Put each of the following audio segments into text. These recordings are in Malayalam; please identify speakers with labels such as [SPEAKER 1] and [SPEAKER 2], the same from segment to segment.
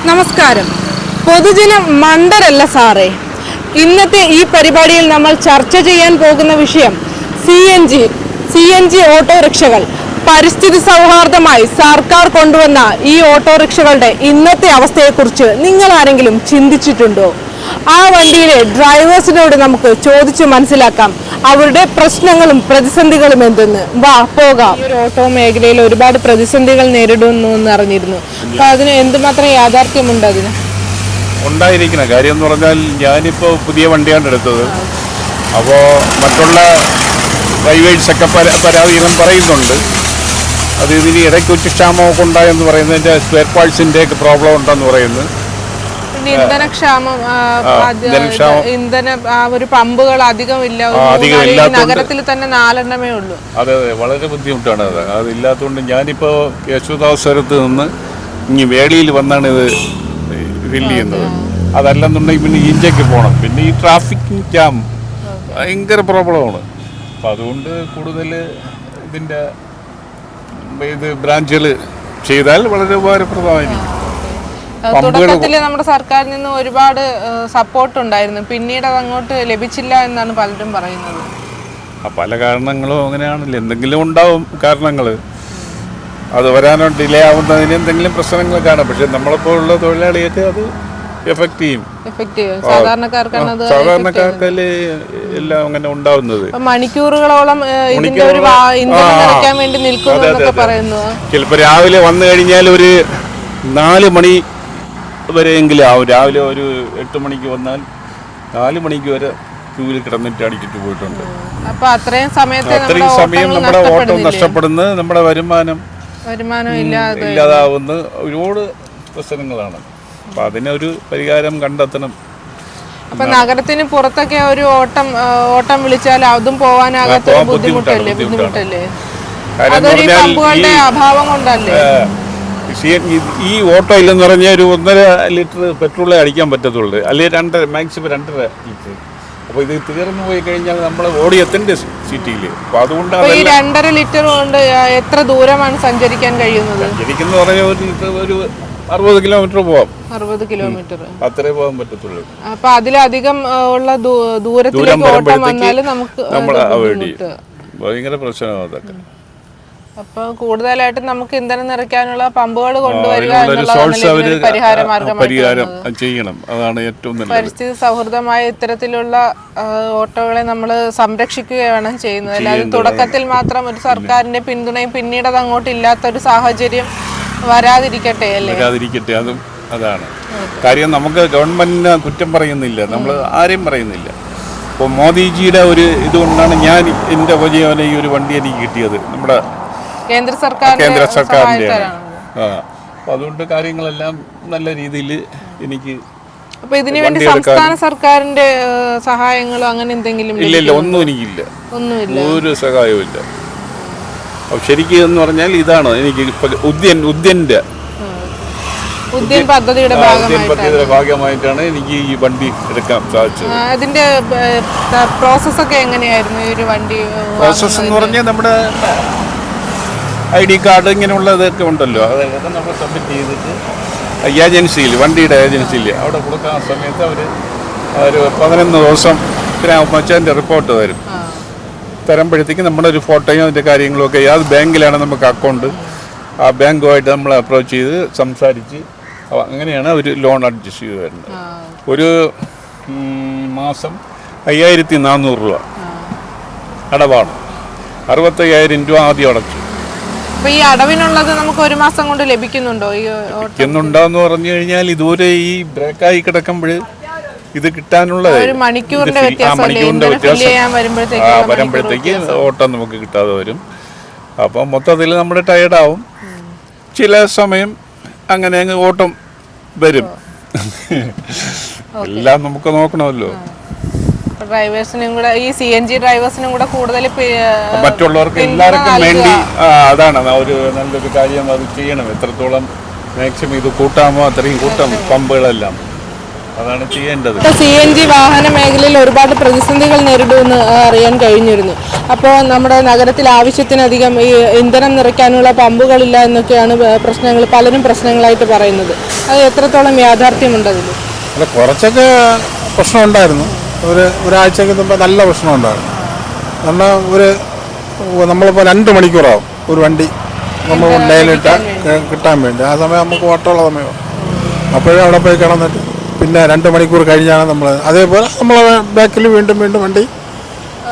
[SPEAKER 1] നമസ്കാരം. പൊതുജനം മണ്ടരല്ല സാറേ. ഇന്നത്തെ ഈ പരിപാടിയിൽ നമ്മൾ ചർച്ച ചെയ്യാൻ പോകുന്ന വിഷയം CNG ഓട്ടോറിക്ഷകൾ. പരിസ്ഥിതി സൗഹാർദ്ദമായി സർക്കാർ കൊണ്ടുവന്ന ഈ ഓട്ടോറിക്ഷകളുടെ ഇന്നത്തെ അവസ്ഥയെക്കുറിച്ച് നിങ്ങൾ ആരെങ്കിലും ചിന്തിച്ചിട്ടുണ്ടോ? ആ വണ്ടിയിലെ ഡ്രൈവേഴ്സിനോട് നമുക്ക് ചോദിച്ചു മനസ്സിലാക്കാം അവരുടെ പ്രശ്നങ്ങളും പ്രതിസന്ധികളും എന്തെന്ന്. പോകാം. ഈ ഒരു ഓട്ടോ മേഖലയിൽ ഒരുപാട് പ്രതിസന്ധികൾ നേരിടുന്നു എന്ന് അറിഞ്ഞിരുന്നു. അപ്പൊ അതിന് എന്തുമാത്രം യാഥാർത്ഥ്യമുണ്ട്? അതിന്
[SPEAKER 2] ഉണ്ടായിരിക്കുന്ന കാര്യം എന്ന് പറഞ്ഞാൽ ഞാനിപ്പോൾ പുതിയ വണ്ടിയാണ് എടുത്തത്. അപ്പോൾ മറ്റുള്ള ഡ്രൈവേഴ്സൊക്കെ പരാതികളും പറയുന്നുണ്ട്. അത് ഇതിന് ഇടയ്ക്ക് വെച്ച് ക്ഷാമമൊക്കെ ഉണ്ടായെന്ന് പറയുന്നതിൻ്റെ സ്പെയർ പാർട്സിൻ്റെ ഒക്കെ പ്രോബ്ലം ഉണ്ടെന്ന് പറയുന്നത്.
[SPEAKER 1] ഇന്ധനക്ഷാമം, ഇന്ധന ഒരു പമ്പുകൾ അധികം ഇല്ല. നഗരത്തിൽ തന്നെ 4 ഉള്ളൂ.
[SPEAKER 2] അതെ അതെ, വളരെ ബുദ്ധിമുട്ടാണ് അത്. അതില്ലാത്തതുകൊണ്ട് ഞാനിപ്പോൾ യശോദാസ്വരത്ത് നിന്ന് ഇനി വേളിയിൽ വന്നാണ് ഇത് ഫില്ല് ചെയ്യുന്നത്. അതല്ലെന്നുണ്ടെങ്കിൽ പിന്നെ ഈഞ്ചയ്ക്ക് പോകണം. പിന്നെ ഈ ട്രാഫിക് ജാം ഭയങ്കര പ്രോബ്ലമാണ്. അപ്പം അതുകൊണ്ട് കൂടുതൽ ഇതിൻ്റെ ബ്രാഞ്ചുകൾ ചെയ്താൽ വളരെ ഉപകാരപ്രദമായിരിക്കും.
[SPEAKER 1] തുടക്കത്തിൽ നമ്മുടെ സർക്കാരിൽ നിന്ന് ഒരുപാട് സപ്പോർട്ട് ഉണ്ടായിരുന്നു. പിന്നീട് അത് അങ്ങോട്ട് ലഭിച്ചില്ല എന്നാണ് പലരും പറയുന്നത്.
[SPEAKER 2] പല കാരണങ്ങളും അങ്ങനെയാണല്ലോ, എന്തെങ്കിലും ഉണ്ടാവും കാരണങ്ങൾ. അത് വരാനോ ഡിലേ ആവുന്നതിന് എന്തെങ്കിലും പ്രശ്നങ്ങൾ കാണാം. പക്ഷെ നമ്മളിപ്പോഴുള്ള തൊഴിലാളിയൊക്കെ അത് എഫക്റ്റ് ചെയ്യും. സാധാരണക്കാർക്കല്ലേ എല്ലാം അങ്ങനെ ഉണ്ടാവുന്നത്.
[SPEAKER 1] മണിക്കൂറുകളോളം
[SPEAKER 2] ചിലപ്പോൾ രാവിലെ വന്നു കഴിഞ്ഞാൽ ഒരു 4 മണി വരെയെങ്കിലും ആവും. രാവിലെ ഒരു 8 മണിക്ക് വന്നാൽ 4 മണിക്ക് വരെ ക്യൂവിൽ കിടന്നിട്ട് അടിച്ചിട്ട് പോയിട്ടുണ്ട്.
[SPEAKER 1] അത്രയും
[SPEAKER 2] സമയം നമ്മുടെ ഓട്ടം നഷ്ടപ്പെടുന്നത്, നമ്മുടെ വരുമാനം ഇല്ലാതാവുന്ന ഒരുപാട് പ്രശ്നങ്ങളാണ്. അപ്പം അതിനൊരു പരിഹാരം കണ്ടെത്തണം.
[SPEAKER 1] അപ്പൊ നഗരത്തിന് പുറത്തൊക്കെ ഒരു ഓട്ടം വിളിച്ചാൽ അതും പോവാനാകാത്ത ബുദ്ധിമുട്ടല്ലേ? അതൊരു പമ്പുകളുടെ അഭാവം കൊണ്ടല്ലേ?
[SPEAKER 2] ഈ ഓട്ടോ ഇല്ലെന്ന് പറഞ്ഞാൽ ഒരു 1.5 ലിറ്റർ പെട്രോളേ അടിക്കാൻ പറ്റത്തുള്ളൂ, അല്ലെങ്കിൽ മാക്സിമം 2.5 ലിറ്റർ. അപ്പോൾ ഇത് തീർന്നു പോയി കഴിഞ്ഞാൽ നമ്മൾ ഓടിയെത്തേണ്ട സിറ്റിയിൽ. അപ്പോൾ അതുകൊണ്ടാണ്
[SPEAKER 1] ഈ 2.5 ലിറ്റർ കൊണ്ട് എത്ര ദൂരമാണ് സഞ്ചരിക്കാൻ കഴിയുന്നത്?
[SPEAKER 2] സഞ്ചരിക്കുന്ന പറഞ്ഞാൽ ഒരു 60 കിലോമീറ്റർ പോവാം.
[SPEAKER 1] 60 കിലോമീറ്റർ
[SPEAKER 2] അത്രേ പോകാൻ പറ്റത്തുള്ളൂ.
[SPEAKER 1] അപ്പൊ അതിലധികം ഉള്ള ദൂരത്തിലേക്ക് ഓട്ടം വന്നാൽ നമുക്ക്
[SPEAKER 2] ഭയങ്കര പ്രശ്നമാണ് അതൊക്കെ.
[SPEAKER 1] അപ്പൊ കൂടുതലായിട്ട് നമുക്ക് ഇന്ധനം നിറയ്ക്കാനുള്ള പമ്പുകൾ കൊണ്ടുവരിക എന്നുള്ളതാണ് പരിഹാര മാർഗം
[SPEAKER 2] ചെയ്യണം. അതാണ് ഏറ്റവും നല്ലത്.
[SPEAKER 1] പരിസ്ഥിതി സൗഹൃദമായ ഇത്തരത്തിലുള്ള ഓട്ടോകളെ നമ്മൾ സംരക്ഷിക്കുകയാണ് ചെയ്യുന്നത്. അല്ലാതെ തുടക്കത്തിൽ മാത്രം ഒരു സർക്കാരിന്റെ പിന്തുണയും പിന്നീട് അത് അങ്ങോട്ട് ഇല്ലാത്തൊരു സാഹചര്യം വരാതിരിക്കട്ടെ അല്ലേ?
[SPEAKER 2] അതും അതാണ് കാര്യം. നമുക്ക് ഗവൺമെന്റിനെ കുറ്റം പറയുന്നില്ല, നമ്മൾ ആരെയും പറയുന്നില്ല. ഇപ്പോൾ മോദിജിയുടെ ഒരു ഇതുകൊണ്ടാണ് ഞാൻ എൻ്റെ ഉപജീവന ഈ ഒരു വണ്ടി എനിക്ക് കിട്ടിയത്. നമ്മുടെ കേന്ദ്ര സർക്കാരിൻ്റെ. അപ്പം അതുകൊണ്ട് കാര്യങ്ങളെല്ലാം നല്ല രീതിയിൽ എനിക്ക്.
[SPEAKER 1] അപ്പോൾ ഇതിനു വേണ്ടി സംസ്ഥാന സർക്കാരിന്റെ സഹായങ്ങളോ അങ്ങനെ എന്തെങ്കിലും?
[SPEAKER 2] ഇല്ല, ഒന്നും എനിക്കില്ല, ഒരു സഹായവും ഇല്ല. ശരിക്കും എന്ന് പറഞ്ഞാൽ ഇതാണ് എനിക്ക് ഉദ്യൻ പദ്ധതിയുടെ ഭാഗമായിട്ടാണ് എനിക്ക് ഈ വണ്ടി എടുക്കാൻ സാധിച്ചത്.
[SPEAKER 1] അതിന്റെ പ്രോസസ് ഒക്കെ എങ്ങനെയായിരുന്നു? ഈ ഒരു വണ്ടി
[SPEAKER 2] പ്രോസസ് എന്ന് പറഞ്ഞാൽ നമ്മുടെ ID കാർഡ് ഇങ്ങനെയുള്ളതൊക്കെ ഉണ്ടല്ലോ, അതൊക്കെ നമ്മൾ സബ്മിറ്റ് ചെയ്തിട്ട് ഏജൻസിയിൽ, വണ്ടിയുടെ ഏജൻസിയിൽ അവിടെ കൊടുക്കുന്ന സമയത്ത് അവർ ഒരു 11 ദിവസം അതിൻ്റെ റിപ്പോർട്ട് തരുമ്പോഴത്തേക്ക് നമ്മുടെ ഒരു ഫോട്ടോയും അതിൻ്റെ കാര്യങ്ങളൊക്കെ ഏത് ബാങ്കിലാണ് നമുക്ക് അക്കൗണ്ട്, ആ ബാങ്കുമായിട്ട് നമ്മൾ അപ്രോച്ച് ചെയ്ത് സംസാരിച്ച് അങ്ങനെയാണ് ഒരു ലോൺ അഡ്ജസ്റ്റ് ചെയ്ത് വരുന്നത്. ഒരു മാസം 5400 രൂപ അടവാണ്. 65,000 രൂപ ആദ്യം അടച്ചു.
[SPEAKER 1] ഈ അടവിനുള്ളത് നമുക്ക് 1 മാസം കൊണ്ട് ലഭിക്കുന്നുണ്ടോ?
[SPEAKER 2] ലഭിക്കുന്നുണ്ടോന്ന് പറഞ്ഞു കഴിഞ്ഞാൽ ഇതുവരെ ഈ ബ്രേക്കായി കിടക്കുമ്പോൾ ഇത് കിട്ടാനുള്ള
[SPEAKER 1] മണിക്കൂറിന്റെ വ്യത്യാസം
[SPEAKER 2] വരുമ്പോഴത്തേക്ക് ഓട്ടം നമുക്ക് കിട്ടാതെ വരും. അപ്പം മൊത്തത്തിൽ നമ്മൾ ടയർഡാവും. ചില സമയം അങ്ങനെ അങ്ങ് ഓട്ടം വരും. എല്ലാം നമുക്ക് നോക്കണമല്ലോ.
[SPEAKER 1] ഡ്രൈവേഴ്സിനും കൂടെ, ഈ CNG ഡ്രൈവേഴ്സിനും കൂടെ കൂടുതൽ
[SPEAKER 2] മറ്റുള്ളവർക്ക് എല്ലാവർക്കും വേണ്ടി അതാണ് ഒരു നല്ലൊരു കാര്യം. അത് ചെയ്യണം. എത്രത്തോളം മാക്സിമം ഇത് കൂട്ടാമോ അത്രയും കൂട്ടാം പമ്പുകളെല്ലാം. അതാണ് ചെയ്യേണ്ടത്.
[SPEAKER 1] CNG വാഹന മേഖലയിൽ ഒരുപാട് പ്രതിസന്ധികൾ നേരിടുമെന്ന് അറിയാൻ കഴിഞ്ഞിരുന്നു. അപ്പോൾ നമ്മുടെ നഗരത്തിൽ ആവശ്യത്തിനധികം ഈ ഇന്ധനം നിറയ്ക്കാനുള്ള പമ്പുകളില്ല എന്നൊക്കെയാണ് പലരും പ്രശ്നങ്ങളായിട്ട് പറയുന്നത്. അത് എത്രത്തോളം യാഥാർത്ഥ്യമുണ്ടതിൽ?
[SPEAKER 3] അല്ല, കുറച്ചൊക്കെ പ്രശ്നം ഉണ്ടായിരുന്നു. ഒരാഴ്ചക്ക് മുമ്പ് നല്ല പ്രശ്നം ഉണ്ടായിരുന്നു. കാരണം നമ്മളിപ്പോൾ 2 മണിക്കൂറാവും ഒരു വണ്ടി നമ്മൾ ലൈനിലിട്ട് കിട്ടാൻ വേണ്ടി. ആ സമയം നമുക്ക് ഓട്ടമുള്ള സമയമാണ്. അപ്പോഴേ അവിടെ പോയി കിടന്നിട്ട് പിന്നെ 2 മണിക്കൂർ കഴിഞ്ഞാണ് നമ്മൾ അതേപോലെ നമ്മളെ ബാക്കിൽ വീണ്ടും വണ്ടി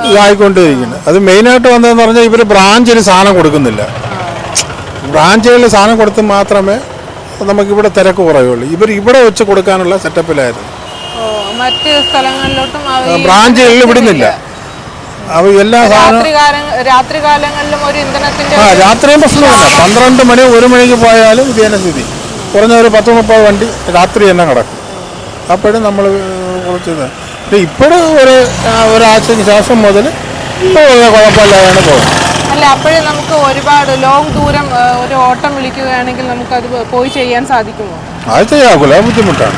[SPEAKER 3] ഇതായിക്കൊണ്ടിരിക്കുന്നത്. അത് മെയിനായിട്ട് വന്നതെന്ന് പറഞ്ഞാൽ ഇവർ ബ്രാഞ്ചിൽ സാധനം കൊടുക്കുന്നില്ല. ബ്രാഞ്ചുകളിൽ സാധനം കൊടുത്ത് മാത്രമേ നമുക്കിവിടെ തിരക്ക് കുറയുള്ളൂ. ഇവർ ഇവിടെ വെച്ച് കൊടുക്കാനുള്ള സെറ്റപ്പിലായിരുന്നു.
[SPEAKER 1] മറ്റ് സ്ഥലങ്ങളിലോട്ടും
[SPEAKER 3] ബ്രാഞ്ചുകളിൽ വിടുന്നില്ല. അവ എല്ലാ
[SPEAKER 1] രാത്രികാലങ്ങളിലും ഒരു ഇന്ധനത്തിന്റെ
[SPEAKER 3] രാത്രിയും പ്രശ്നമില്ല. 12 മണി 1 മണിക്ക് പോയാലും ഇത് തന്നെ സ്ഥിതി. കുറഞ്ഞ ഒരു 10-30 വണ്ടി രാത്രി തന്നെ കിടക്കും. അപ്പോഴും നമ്മൾ കുറച്ചത് ഇപ്പോഴും ഒരാഴ്ചയ്ക്ക് ശേഷം മുതൽ ഇപ്പോൾ കുഴപ്പമില്ലാതാണ് പോകുന്നത്.
[SPEAKER 1] അല്ല, അപ്പോഴും നമുക്ക് ഒരുപാട് ലോങ് ദൂരം ഒരു ഓട്ടം വിളിക്കുകയാണെങ്കിൽ നമുക്കത് പോയി ചെയ്യാൻ സാധിക്കുമോ?
[SPEAKER 3] അത് ചെയ്യാക്കൂല, ബുദ്ധിമുട്ടാണ്.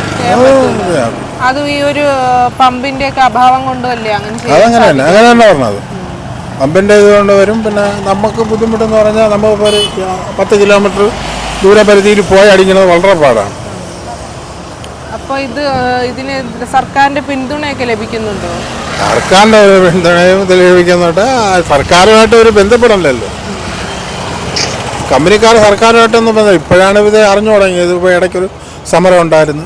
[SPEAKER 1] അത് ഈ ഒരു പമ്പിന്റെ ഒക്കെ അഭാവം കൊണ്ടല്ലേ അങ്ങനെ?
[SPEAKER 3] അങ്ങനെ പറഞ്ഞത് പമ്പിന്റെ ഇതുകൊണ്ട് വരും. പിന്നെ നമുക്ക് ബുദ്ധിമുട്ടെന്ന് പറഞ്ഞാൽ നമുക്ക് ഒരു 10 കിലോമീറ്റർ ദൂരപരിധിയിൽ പോയി അടിക്കുന്നത് വളരെ പാടാണ്.
[SPEAKER 1] അപ്പോൾ ഇതിന് സർക്കാരിന്റെ പിന്തുണയൊക്കെ ലഭിക്കുന്നുണ്ടോ?
[SPEAKER 3] സർക്കാരിന്റെ പിന്തുണയും ലഭിക്കുന്നുണ്ട്. സർക്കാരുമായിട്ട് ഒരു ബന്ധപ്പെടണല്ലോ. കമ്പനിക്കാർ സർക്കാരുമായിട്ടൊന്നും ബന്ധം. ഇപ്പോഴാണ് ഇത് അറിഞ്ഞു തുടങ്ങിയത്. ഇപ്പോൾ ഇടയ്ക്കൊരു സമരം ഉണ്ടായിരുന്നു.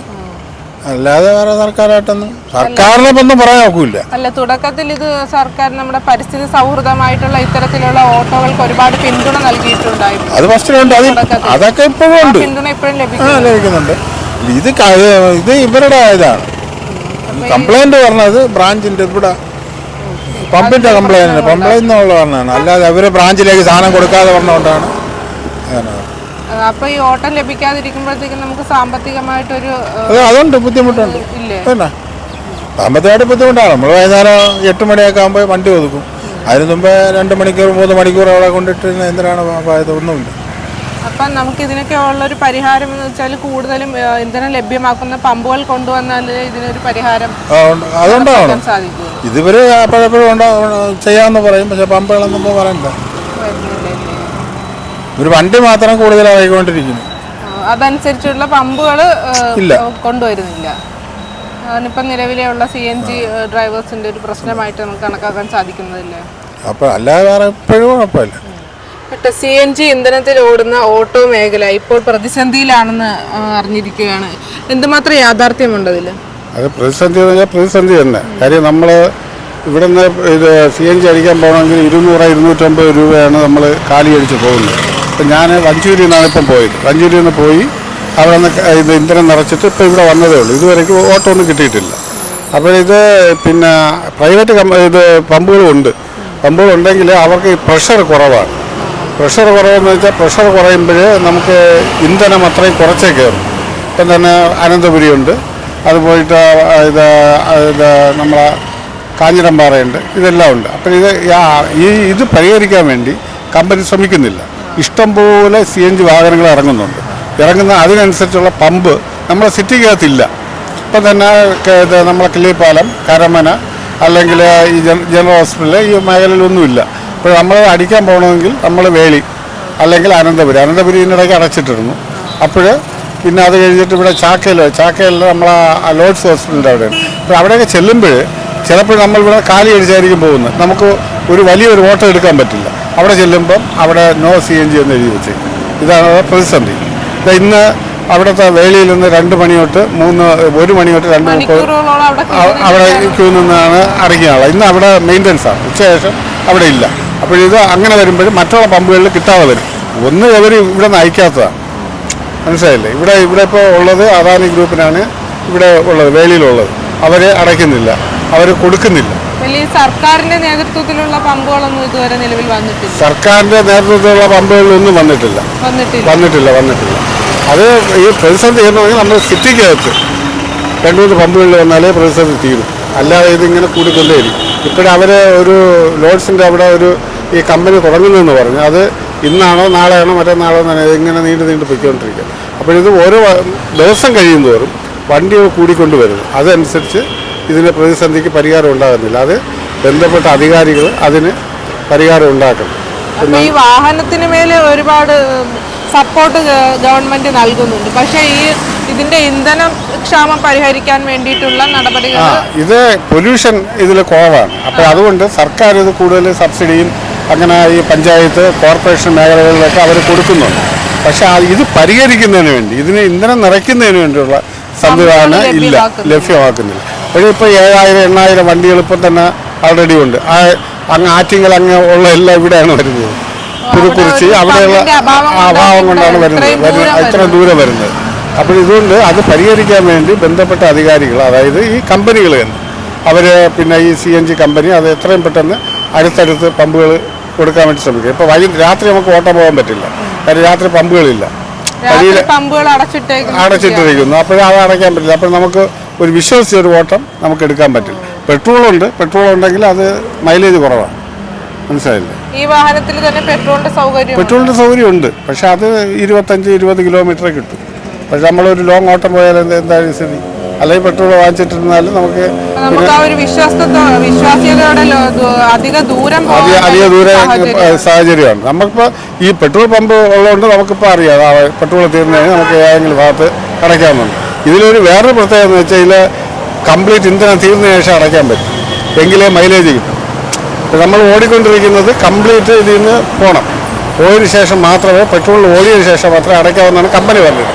[SPEAKER 3] അല്ലാതെ വേറെ സർക്കാരായിട്ടൊന്നും സർക്കാരിനെ ഒന്നും പറയാൻ നോക്കൂല.
[SPEAKER 1] അല്ല, തുടക്കത്തിൽ ഇത് സർക്കാർ നമ്മുടെ പരിസ്ഥിതി സൗഹൃദമായിട്ടുള്ള ഇത്തരത്തിലുള്ള ഓട്ടോകൾക്ക് ഒരുപാട് പിന്തുണ നൽകിയിട്ടുണ്ടായിരുന്നു.
[SPEAKER 3] അത് ഫസ്റ്റിലുണ്ട്. അതൊക്കെ ഇപ്പോഴും ഉണ്ട്.
[SPEAKER 1] പിന്തുണ ഇപ്പോഴും
[SPEAKER 3] ലഭിക്കുന്നുണ്ട്. ഇത് ഇവരുടെ ഇതാണ് കംപ്ലൈന്റ് പറഞ്ഞത്. ബ്രാഞ്ചിന്റെ ഇവിടെ പമ്പിന്റെ കംപ്ലൈന്റ് എന്നുള്ള പറഞ്ഞാണ്. അല്ലാതെ അവര് ബ്രാഞ്ചിലേക്ക് സാധനം കൊടുക്കാതെ പറഞ്ഞുകൊണ്ടാണ്.
[SPEAKER 1] അപ്പൊ ഈ ഓട്ടം ലഭിക്കാതിരിക്കുമ്പോഴത്തേക്കും നമുക്ക് സാമ്പത്തികമായിട്ടൊരു
[SPEAKER 3] അതുണ്ട്, ബുദ്ധിമുട്ടുണ്ട്. പിന്നെ സാമ്പത്തികമായിട്ട് ബുദ്ധിമുട്ടാണ്. നമ്മൾ വൈകുന്നേരം 8 മണിയൊക്കെ ആകുമ്പോൾ വണ്ടി ഒതുക്കും. അതിന് മുമ്പേ 2 മണിക്കൂർ 3 മണിക്കൂർ അവിടെ കൊണ്ടിട്ട് എന്തിനാണ് ഒന്നുമില്ല.
[SPEAKER 1] അപ്പം നമുക്ക് ഇതിനൊക്കെ ഉള്ളൊരു പരിഹാരം എന്ന് വെച്ചാൽ കൂടുതലും ഇന്ധനം ലഭ്യമാക്കുന്ന പമ്പുകൾ കൊണ്ടുവന്നാൽ ഇതിനൊരു പരിഹാരം
[SPEAKER 3] അതുകൊണ്ടാണ് സാധിക്കും. ഇതുവരെ എപ്പോഴെപ്പോഴും ചെയ്യാമെന്ന് പറയും. പക്ഷെ പമ്പുകളൊന്നും പറയണ്ട. ഒരു വണ്ടി മാത്രം കൂടുതലായിക്കൊണ്ടിരിക്കുന്നു.
[SPEAKER 1] അതനുസരിച്ചുള്ള പമ്പുകൾ കൊണ്ടുവരുന്നില്ല. അതിനിപ്പം നിലവിലെയുള്ള CNG ഡ്രൈവേഴ്സിന്റെ ഒരു പ്രശ്നമായിട്ട് നമുക്ക് കണക്കാക്കാൻ സാധിക്കുന്നതില്ല.
[SPEAKER 3] അപ്പോൾ അല്ലാതെ വേറെ എപ്പോഴും കുഴപ്പമില്ല.
[SPEAKER 1] CNG ഇന്ധനത്തിൽ ഓടുന്ന ഓട്ടോ മേഖല ഇപ്പോൾ പ്രതിസന്ധിയിലാണെന്ന് അറിഞ്ഞിരിക്കുകയാണ്. എന്തുമാത്രം യാഥാർത്ഥ്യമുണ്ട് അതിൽ?
[SPEAKER 3] അത് പ്രതിസന്ധി തന്നെ. കാര്യം നമ്മൾ ഇവിടെ നിന്ന് CNG അടിക്കാൻ പോകണമെങ്കിൽ 200-250 രൂപയാണ് നമ്മൾ കാലി അടിച്ച് പോകുന്നത്. ഇപ്പം ഞാൻ വഞ്ചൂരിൽ നിന്നാണ് ഇപ്പം പോയത്. വഞ്ചൂരിൽ നിന്ന് പോയി അവിടെ നിന്ന് ഇന്ധനം നിറച്ചിട്ട് ഇപ്പോൾ ഇവിടെ വന്നതേ ഉള്ളൂ. ഇതുവരെയ്ക്ക് ഓട്ടോ ഒന്നും കിട്ടിയിട്ടില്ല. അപ്പോൾ പിന്നെ പ്രൈവറ്റ് പമ്പുകളുണ്ട്. പമ്പുകളുണ്ടെങ്കിൽ അവർക്ക് പ്രഷർ കുറവാണ്. പ്രഷർ കുറവെന്ന് വെച്ചാൽ പ്രഷർ കുറയുമ്പോൾ നമുക്ക് ഇന്ധനം അത്രയും കുറച്ചേ കയറും. ഇപ്പം തന്നെ അനന്തപുരിയുണ്ട്, അത് പോയിട്ട് നമ്മളെ കാഞ്ഞിരംപാറയുണ്ട്, ഇതെല്ലാം ഉണ്ട്. അപ്പം ഇത് പരിഹരിക്കാൻ വേണ്ടി കമ്പനി ശ്രമിക്കുന്നില്ല. ഇഷ്ടംപോലെ CNG വാഹനങ്ങൾ ഇറങ്ങുന്ന അതിനനുസരിച്ചുള്ള പമ്പ് നമ്മുടെ സിറ്റിക്കകത്തില്ല. ഇപ്പം തന്നെ നമ്മളെ കിള്ളിപ്പാലം, കരമന, അല്ലെങ്കിൽ ഈ ജനറൽ ഹോസ്പിറ്റൽ, ഈ മേഖലയിലൊന്നുമില്ല. ഇപ്പോൾ നമ്മൾ അടിക്കാൻ പോകണമെങ്കിൽ നമ്മൾ വേളി അല്ലെങ്കിൽ അനന്തപുരിയിനിടയ്ക്ക് അടച്ചിട്ടിരുന്നു. അപ്പോൾ പിന്നെ അത് കഴിഞ്ഞിട്ട് ഇവിടെ ചാക്കയിൽ നമ്മളെ ലോഡ്സ് ഹോസ്പിറ്റലിൻ്റെ അവിടെയാണ്. അപ്പോൾ അവിടെയൊക്കെ ചെല്ലുമ്പോൾ ചിലപ്പോൾ നമ്മളിവിടെ കാലി അടിച്ചായിരിക്കും പോകുന്നത്. നമുക്ക് വലിയൊരു ഓട്ടോ എടുക്കാൻ പറ്റില്ല. അവിടെ ചെല്ലുമ്പം അവിടെ നോ CNG എന്ന് എഴുതി വെച്ച്. ഇതാണ് പ്രതിസന്ധി. ഇന്ന് അവിടുത്തെ വേളിയിൽ നിന്ന് 2 മണി തൊട്ട് 1 മണി തൊട്ട് 2 മണിക്കൂർ അവിടെ ക്യൂ നിന്നാണ് അടയ്ക്കാനുള്ളത്. ഇന്ന് അവിടെ മെയിൻ്റനൻസാണ്. ഉച്ചശേഷം അവിടെ ഇല്ല. അപ്പോൾ ഇത് അങ്ങനെ വരുമ്പോഴും മറ്റുള്ള പമ്പുകളിൽ കിട്ടാതെ വരും. ഇവർ ഇവിടെ നിന്ന് അയക്കാത്തതാണ്. മനസ്സിലായില്ലേ? ഇവിടെ ഇപ്പോൾ ഉള്ളത് അദാനി ഗ്രൂപ്പിനാണ് ഇവിടെ ഉള്ളത്, വേളിയിലുള്ളത്. അവർ അടയ്ക്കുന്നില്ല, അവർ കൊടുക്കുന്നില്ല.
[SPEAKER 1] സർക്കാരിന്റെ നേതൃത്വത്തിലുള്ള പമ്പുകളൊന്നും ഇതുവരെ നിലവിൽ വന്നിട്ടില്ല.
[SPEAKER 3] സർക്കാരിന്റെ നേതൃത്വത്തിലുള്ള പമ്പുകളിലൊന്നും വന്നിട്ടില്ല. അത് ഈ പ്രതിസന്ധി എന്ന് പറഞ്ഞാൽ നമ്മൾ സിറ്റിക്കകത്ത് 2-3 പമ്പുകളിൽ വന്നാലേ പ്രതിസന്ധി തീരും. അല്ലാതെ ഇതിങ്ങനെ കൂടിക്കൊണ്ടേയിരിക്കും. ഇപ്പോഴവർ ഒരു ലോഡ്സിൻ്റെ അവിടെ ഈ കമ്പനി തുടങ്ങുന്നതെന്ന് പറഞ്ഞു. അത് ഇന്നാണോ നാളെയാണോ മറ്റന്നാളോ തന്നെ ഇങ്ങനെ നീണ്ടു പൊയ്ക്കൊണ്ടിരിക്കുക. അപ്പോൾ ഇത് ഓരോ ദിവസം കഴിയും തോറും വണ്ടികൾ കൂടിക്കൊണ്ടുവരുന്നു. അതനുസരിച്ച് ഇതിന് പ്രതിസന്ധിക്ക് പരിഹാരം ഉണ്ടാകുന്നില്ല. അത് ബന്ധപ്പെട്ട അധികാരികൾ അതിന് പരിഹാരം ഉണ്ടാക്കണം.
[SPEAKER 1] ഈ വാഹനത്തിന് മേലെ ഒരുപാട് സപ്പോർട്ട് ഗവൺമെന്റ് നൽകുന്നുണ്ട്. പക്ഷേ ഇതിന്റെ ഇന്ധന ക്ഷാമം പരിഹരിക്കാൻ വേണ്ടിയിട്ടുള്ള നടപടികൾ
[SPEAKER 3] ഇത് പൊല്യൂഷൻ ഇതിൽ കുറവാണ്. അപ്പോൾ അതുകൊണ്ട് സർക്കാർ ഇത് കൂടുതൽ സബ്സിഡിയും അങ്ങനെ ഈ പഞ്ചായത്ത് കോർപ്പറേഷൻ മേഖലകളിലൊക്കെ അവർ കൊടുക്കുന്നുണ്ട്. പക്ഷെ ഇത് പരിഹരിക്കുന്നതിന് വേണ്ടി ഇതിന് ഇന്ധനം നിറയ്ക്കുന്നതിന് വേണ്ടിയുള്ള സംവിധാനം ഇല്ല, ലഭ്യമാക്കുന്നില്ല. ഇപ്പോൾ 7000-8000 വണ്ടികൾ ഇപ്പം തന്നെ ഓൾറെഡി ഉണ്ട്. അങ്ങ് ആറ്റിങ്ങൽ അങ്ങ് ഉള്ള എല്ലാം ഇവിടെയാണ് വരുന്നത്. പുതുക്കുറിച്ചി അവിടെയുള്ള അഭാവം കൊണ്ടാണ് ഇത്ര ദൂരം വരുന്നത്. അപ്പോൾ ഇതുകൊണ്ട് അത് പരിഹരിക്കാൻ വേണ്ടി ബന്ധപ്പെട്ട അധികാരികൾ, അതായത് ഈ കമ്പനികൾ തന്നെ അവർ പിന്നെ ഈ CNG കമ്പനി അത് എത്രയും പെട്ടെന്ന് അടുത്തടുത്ത് പമ്പുകൾ കൊടുക്കാൻ വേണ്ടി ശ്രമിക്കുക. ഇപ്പോൾ രാത്രി നമുക്ക് ഓട്ടം പോകാൻ പറ്റില്ല, കാര്യം രാത്രി പമ്പുകളില്ല, അടച്ചിട്ടിരിക്കുന്നു. അപ്പോൾ അത് അടയ്ക്കാൻ പറ്റില്ല. അപ്പോൾ നമുക്ക് ഒരു വിശ്വസിച്ചൊരു ഓട്ടം നമുക്ക് എടുക്കാൻ പറ്റില്ല. പെട്രോൾ ഉണ്ടെങ്കിൽ അത് മൈലേജ് കുറവാണ്. മനസ്സിലായില്ലേ?
[SPEAKER 1] ഈ വാഹനത്തിൽ തന്നെ പെട്രോളിന്റെ
[SPEAKER 3] സൗകര്യം ഉണ്ട്. പക്ഷെ അത് 25-20 കിലോമീറ്റർ കിട്ടും. പക്ഷെ നമ്മളൊരു ലോങ് ഓട്ടം പോയാൽ എന്തായാലും സ്ഥിതി, അല്ലെങ്കിൽ പെട്രോൾ വാങ്ങിച്ചിട്ടിരുന്നാലും നമുക്ക് അധിക ദൂരം സാഹചര്യമാണ്. നമുക്കിപ്പോൾ ഈ പെട്രോൾ പമ്പ് ഉള്ളതുകൊണ്ട് നമുക്കിപ്പോൾ അറിയാം പെട്രോൾ തീർന്നതിന് നമുക്ക് ഏതെങ്കിലും ഭാഗത്ത് അടയ്ക്കാവുന്നുണ്ട്. ഇതിലൊരു വേറൊരു പ്രത്യേകത എന്ന് വെച്ചാൽ ഇതിൽ കംപ്ലീറ്റ് ഇന്ധനം തീർന്നതിന് ശേഷം അടയ്ക്കാൻ പറ്റും, എങ്കിലേ മൈലേജ് കിട്ടും. നമ്മൾ ഓടിക്കൊണ്ടിരിക്കുന്നത് കംപ്ലീറ്റ് ഇതിൽ നിന്ന് പോകണം, പോയതിനു ശേഷം മാത്രമേ പെട്രോൾ ഓടിയതിനു ശേഷം മാത്രമേ അടയ്ക്കാവുന്നതാണ് കമ്പനി പറഞ്ഞത്,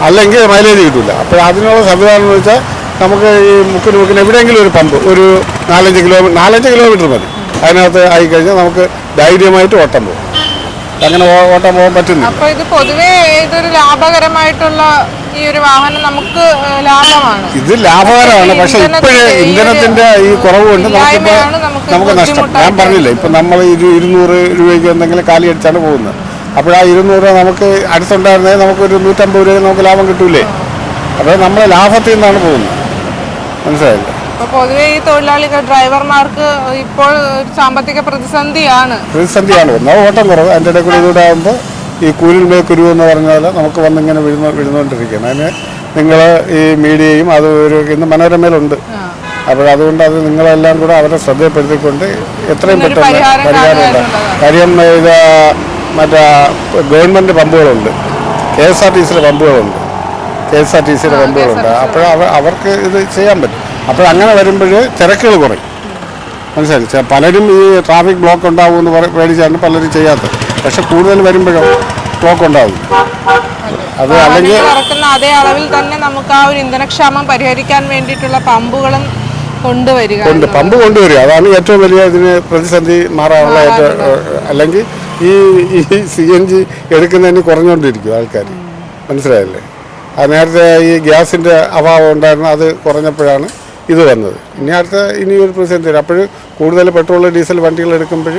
[SPEAKER 3] അല്ലെങ്കിൽ മൈലേജ് കിട്ടില്ല. അപ്പോൾ അതിനുള്ള സംവിധാനം എന്ന് വെച്ചാൽ നമുക്ക് ഈ മുക്കിന് എവിടെയെങ്കിലും ഒരു പമ്പ് ഒരു 4-5 കിലോമീറ്റർ മതി. അതിനകത്ത് ആയിക്കഴിഞ്ഞാൽ നമുക്ക് ധൈര്യമായിട്ട് ഓട്ടം പോകും. അങ്ങനെ ഓട്ടം പോകാൻ പറ്റുന്നു.
[SPEAKER 1] അപ്പോൾ ഇത് പൊതുവേ ഇതൊരു ലാഭകരമായിട്ടുള്ള ഈ ഒരു വാഹനം നമുക്ക് ലാഭമാണ്.
[SPEAKER 3] ഇത് ലാഭകരമാണ്. പക്ഷെ ഇപ്പോഴേ ഇന്ധനത്തിന്റെ ഈ കുറവ് കൊണ്ട് നമുക്ക് നഷ്ടം. ഞാൻ പറഞ്ഞില്ല, ഇപ്പം നമ്മൾ 200 രൂപയ്ക്ക് എന്തെങ്കിലും കാലി അടിച്ചാണ് പോകുന്നത്. അപ്പോൾ ആ 200 രൂപ നമുക്ക് അടുത്തുണ്ടായിരുന്നത് നമുക്കൊരു 150 രൂപ നമുക്ക് ലാഭം കിട്ടൂലേ? അപ്പോൾ നമ്മളെ ലാഭത്തിൽ നിന്നാണ് പോകുന്നത്. മനസ്സിലായില്ലേ?
[SPEAKER 1] അപ്പോൾ പൊതുവെ ഈ തൊഴിലാളികൾ ഡ്രൈവർമാർക്ക് ഇപ്പോൾ സാമ്പത്തിക പ്രതിസന്ധിയാണ്.
[SPEAKER 3] ഒന്നാമത് ഓട്ടം കുറവ്, അതിൻ്റെ ഇടയിൽ കൂടി ഇതൂടെ ആകുമ്പോൾ ഈ കൂലിൽ മേക്കുരു എന്ന് പറഞ്ഞാൽ നമുക്ക് വന്നിങ്ങനെ വിഴുന്നുകൊണ്ടിരിക്കുകയാണ്. അതിന് നിങ്ങൾ ഈ മീഡിയയും അത് ഇന്ന് മനോരമയിലുണ്ട്. അപ്പോൾ അതുകൊണ്ട് അത് നിങ്ങളെല്ലാം കൂടെ അവരെ ശ്രദ്ധപ്പെടുത്തിക്കൊണ്ട് എത്രയും പെട്ടെന്ന് പരിഹാരമുണ്ട്. കാര്യം ഇത് മറ്റേ ഗവൺമെൻറ് പമ്പുകളുണ്ട്, KSRTCയുടെ പമ്പുകളുണ്ട്. അപ്പോൾ അവർക്ക് ഇത് ചെയ്യാൻ പറ്റും. അപ്പോൾ അങ്ങനെ വരുമ്പോൾ തിരക്കുകൾ കുറയും. മനസ്സിലായി? പലരും ഈ ട്രാഫിക് ബ്ലോക്ക് ഉണ്ടാവുമെന്ന് പേടിച്ചാണ് പലരും ചെയ്യാത്തത്. പക്ഷെ കൂടുതൽ വരുമ്പോഴും ബ്ലോക്ക് ഉണ്ടാവും. അത് അല്ലെങ്കിൽ
[SPEAKER 1] അതേ അളവിൽ തന്നെ നമുക്ക് ആ ഒരു ഇന്ധനക്ഷാമം പരിഹരിക്കാൻ വേണ്ടിയിട്ടുള്ള പമ്പുകളും പമ്പ് കൊണ്ടുവരിക. അതാണ് ഏറ്റവും വലിയ ഇതിന് പ്രതിസന്ധി മാറാനുള്ള അല്ലെങ്കിൽ ഈ CNG എടുക്കുന്നതിന് കുറഞ്ഞുകൊണ്ടിരിക്കും ആൾക്കാർ. മനസ്സിലായല്ലേ? അത് നേരത്തെ ഈ ഗ്യാസിൻ്റെ അഭാവം ഉണ്ടായിരുന്നു, അത് കുറഞ്ഞപ്പോഴാണ് ഇത് വന്നത്. ഇനി ഒരു പ്രതിസന്ധി വരും. അപ്പോൾ കൂടുതൽ പെട്രോൾ ഡീസൽ വണ്ടികൾ എടുക്കുമ്പോൾ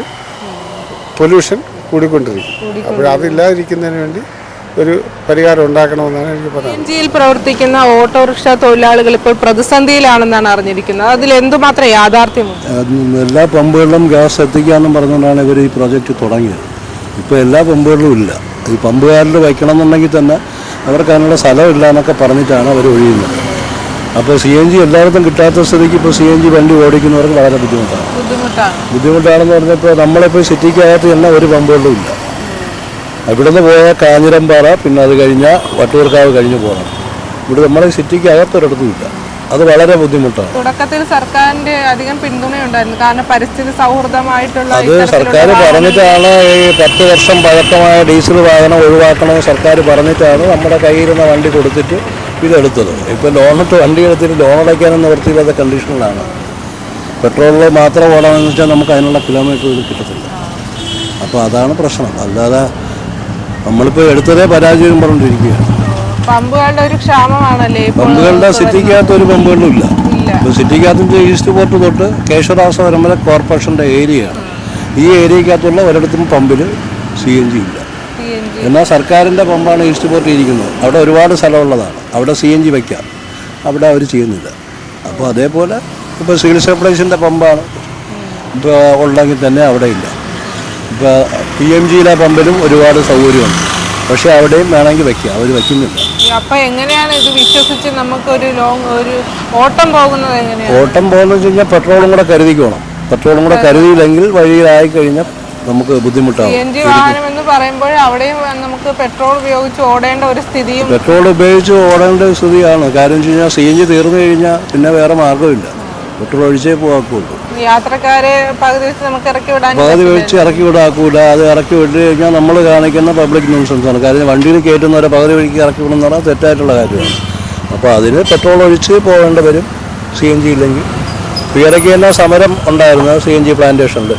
[SPEAKER 1] പൊല്യൂഷൻ കൂടിക്കൊണ്ടിരിക്കും. അപ്പോൾ അതില്ലാതിരിക്കുന്നതിന് വേണ്ടി ഒരു പരിഹാരം ഉണ്ടാക്കണമെന്നാണ് എനിക്ക് പറയുന്നത്. CNG പ്രവർത്തിക്കുന്ന ഓട്ടോറിക്ഷ തൊഴിലാളികൾ ഇപ്പോൾ പ്രതിസന്ധിയിലാണെന്നാണ് അറിഞ്ഞിരിക്കുന്നത്. അതിൽ എന്തുമാത്രം യാഥാർത്ഥ്യമുണ്ട്?
[SPEAKER 4] എല്ലാ പമ്പുകളിലും ഗ്യാസ് എത്തിക്കാമെന്നും പറഞ്ഞുകൊണ്ടാണ് ഇവർ ഈ പ്രോജക്റ്റ് തുടങ്ങിയത്. ഇപ്പോൾ എല്ലാ പമ്പുകളിലും ഇല്ല. ഈ പമ്പുകാരിൽ വയ്ക്കണം എന്നുണ്ടെങ്കിൽ തന്നെ അവർക്ക് അതിനുള്ള സ്ഥലമില്ല എന്നൊക്കെ പറഞ്ഞിട്ടാണ് അവർ ഒഴിയുന്നത്. അപ്പോൾ CNG എല്ലായിടത്തും കിട്ടാത്ത സ്ഥിതിക്ക് ഇപ്പോൾ CNG വണ്ടി ഓടിക്കുന്നവർക്ക് വളരെ ബുദ്ധിമുട്ടാണെന്ന് പറഞ്ഞപ്പോൾ നമ്മളിപ്പോൾ സിറ്റിക്കകത്ത് തന്നെ ഒരു പമ്പുകളിലും ഇല്ല. ഇവിടുന്ന് പോയാൽ കാഞ്ഞിരമ്പാറ, പിന്നെ അത് കഴിഞ്ഞാൽ വട്ടൂർക്കാവ് കഴിഞ്ഞ് പോകണം. ഇവിടെ നമ്മളെ സിറ്റിക്ക് അകത്തൊരിടത്തും ഇല്ല. അത് വളരെ ബുദ്ധിമുട്ടാണ്.
[SPEAKER 1] തുടക്കത്തിൽ സർക്കാരിന്റെ അധികം പിന്തുണയുണ്ടായിരുന്നു, കാരണം പരിസ്ഥിതി സൗഹൃദമായിട്ടുള്ള
[SPEAKER 4] അത് സർക്കാർ പറഞ്ഞിട്ടാണ് ഈ 10 വർഷം പഴക്കമായ ഡീസൽ വാഹനം ഒഴിവാക്കണമെന്ന് സർക്കാർ പറഞ്ഞിട്ടാണ് നമ്മുടെ കയ്യിരുന്ന വണ്ടി കൊടുത്തിട്ട് ഇതെടുത്തത്. ഇപ്പോൾ ലോണിട്ട് വണ്ടി എടുത്തിട്ട് ലോൺ അടയ്ക്കാനും നിവൃത്തിയില്ലാത്ത കണ്ടീഷനിലാണ്. പെട്രോളിൽ മാത്രം ഓടണമെന്ന് വെച്ചാൽ നമുക്ക് അതിനുള്ള കിലോമീറ്റർ ഇത് കിട്ടത്തില്ല. അപ്പോൾ അതാണ് പ്രശ്നം. അല്ലാതെ നമ്മളിപ്പോൾ എടുത്തതേ പരാജയം പറഞ്ഞിരിക്കുകയാണ്.
[SPEAKER 1] പമ്പുകളുടെ ഒരു ക്ഷാമമാണല്ലേ?
[SPEAKER 4] പമ്പുകളുടെ സിറ്റിക്കകത്ത് ഒരു പമ്പുകളിലും ഇല്ല. ഇപ്പോൾ സിറ്റിക്കകത്ത് ഈസ്റ്റ് പോർട്ട് തൊട്ട് കേശവരാസപുരം വരെ കോർപ്പറേഷൻ്റെ ഏരിയയാണ്. ഈ ഏരിയക്കകത്തുള്ള ഒരിടത്തും പമ്പിൽ CNG ഇല്ല. എന്നാൽ സർക്കാരിൻ്റെ പമ്പാണ് ഈസ്റ്റ് പോർട്ട് ഇരിക്കുന്നത്. അവിടെ ഒരുപാട് സ്ഥലമുള്ളതാണ്, അവിടെ CNG വയ്ക്കാം. അവിടെ അവർ ചെയ്യുന്നില്ല. അപ്പോൾ അതേപോലെ ഇപ്പോൾ സിവിൽ സപ്ലൈസിൻ്റെ പമ്പാണ് ഇപ്പോൾ ഉണ്ടെങ്കിൽ തന്നെ അവിടെ ഇല്ല. ഇപ്പോൾ PMGയിലെ പമ്പിലും ഒരുപാട് സൗകര്യമുണ്ട്, പക്ഷേ അവിടെയും വേണമെങ്കിൽ വയ്ക്കാം, അവർ വയ്ക്കുന്നില്ല.
[SPEAKER 1] അപ്പൊ എങ്ങനെയാണ് ഇത് വിശ്വസിച്ച് നമുക്കൊരു ഒരു ഓട്ടം പോകുന്നത് എങ്ങനെയാണ്?
[SPEAKER 4] ഓട്ടം പോകുന്നത് വെച്ച് കഴിഞ്ഞാൽ പെട്രോളും കൂടെ കരുതിക്കണം. പെട്രോളും കൂടെ കരുതിയില്ലെങ്കിൽ വഴിയിലായി കഴിഞ്ഞാൽ നമുക്ക് ബുദ്ധിമുട്ടാകും.
[SPEAKER 1] CNG വാഹനം എന്ന് പറയുമ്പോൾ അവിടെയും നമുക്ക് പെട്രോൾ ഉപയോഗിച്ച് ഓടേണ്ട ഒരു സ്ഥിതിയും.
[SPEAKER 4] പെട്രോൾ ഉപയോഗിച്ച് ഓടേണ്ട സ്ഥിതിയാണ്. കാര്യം വെച്ച് കഴിഞ്ഞാൽ CNG തീർന്നു കഴിഞ്ഞാൽ പിന്നെ വേറെ മാർഗ്ഗമില്ല, പെട്രോൾ ഒഴിച്ചേ പോകാക്കുള്ളൂ.
[SPEAKER 1] യാത്രക്കാരെ പകുതി വെച്ച് നമുക്ക് ഇറക്കി വിടാൻ
[SPEAKER 4] ഇറക്കി വിടാക്കൂല. അത് ഇറക്കി വിട്ട് കഴിഞ്ഞാൽ നമ്മൾ കാണിക്കുന്ന പബ്ലിക് ന്യൂസൻസാണ്. കാര്യം വണ്ടിയിൽ കയറ്റുന്നവരെ പകുതി വഴിക്ക് ഇറക്കി വിടുന്ന പറഞ്ഞാൽ തെറ്റായിട്ടുള്ള കാര്യമാണ്. അപ്പോൾ അതിന് പെട്രോൾ ഒഴിച്ച് പോകേണ്ട വരും CNG ഇല്ലെങ്കിൽ. ഇടയ്ക്ക് തന്നെ സമരം ഉണ്ടായിരുന്നു CNG പ്ലാന്റേഷനിൽ.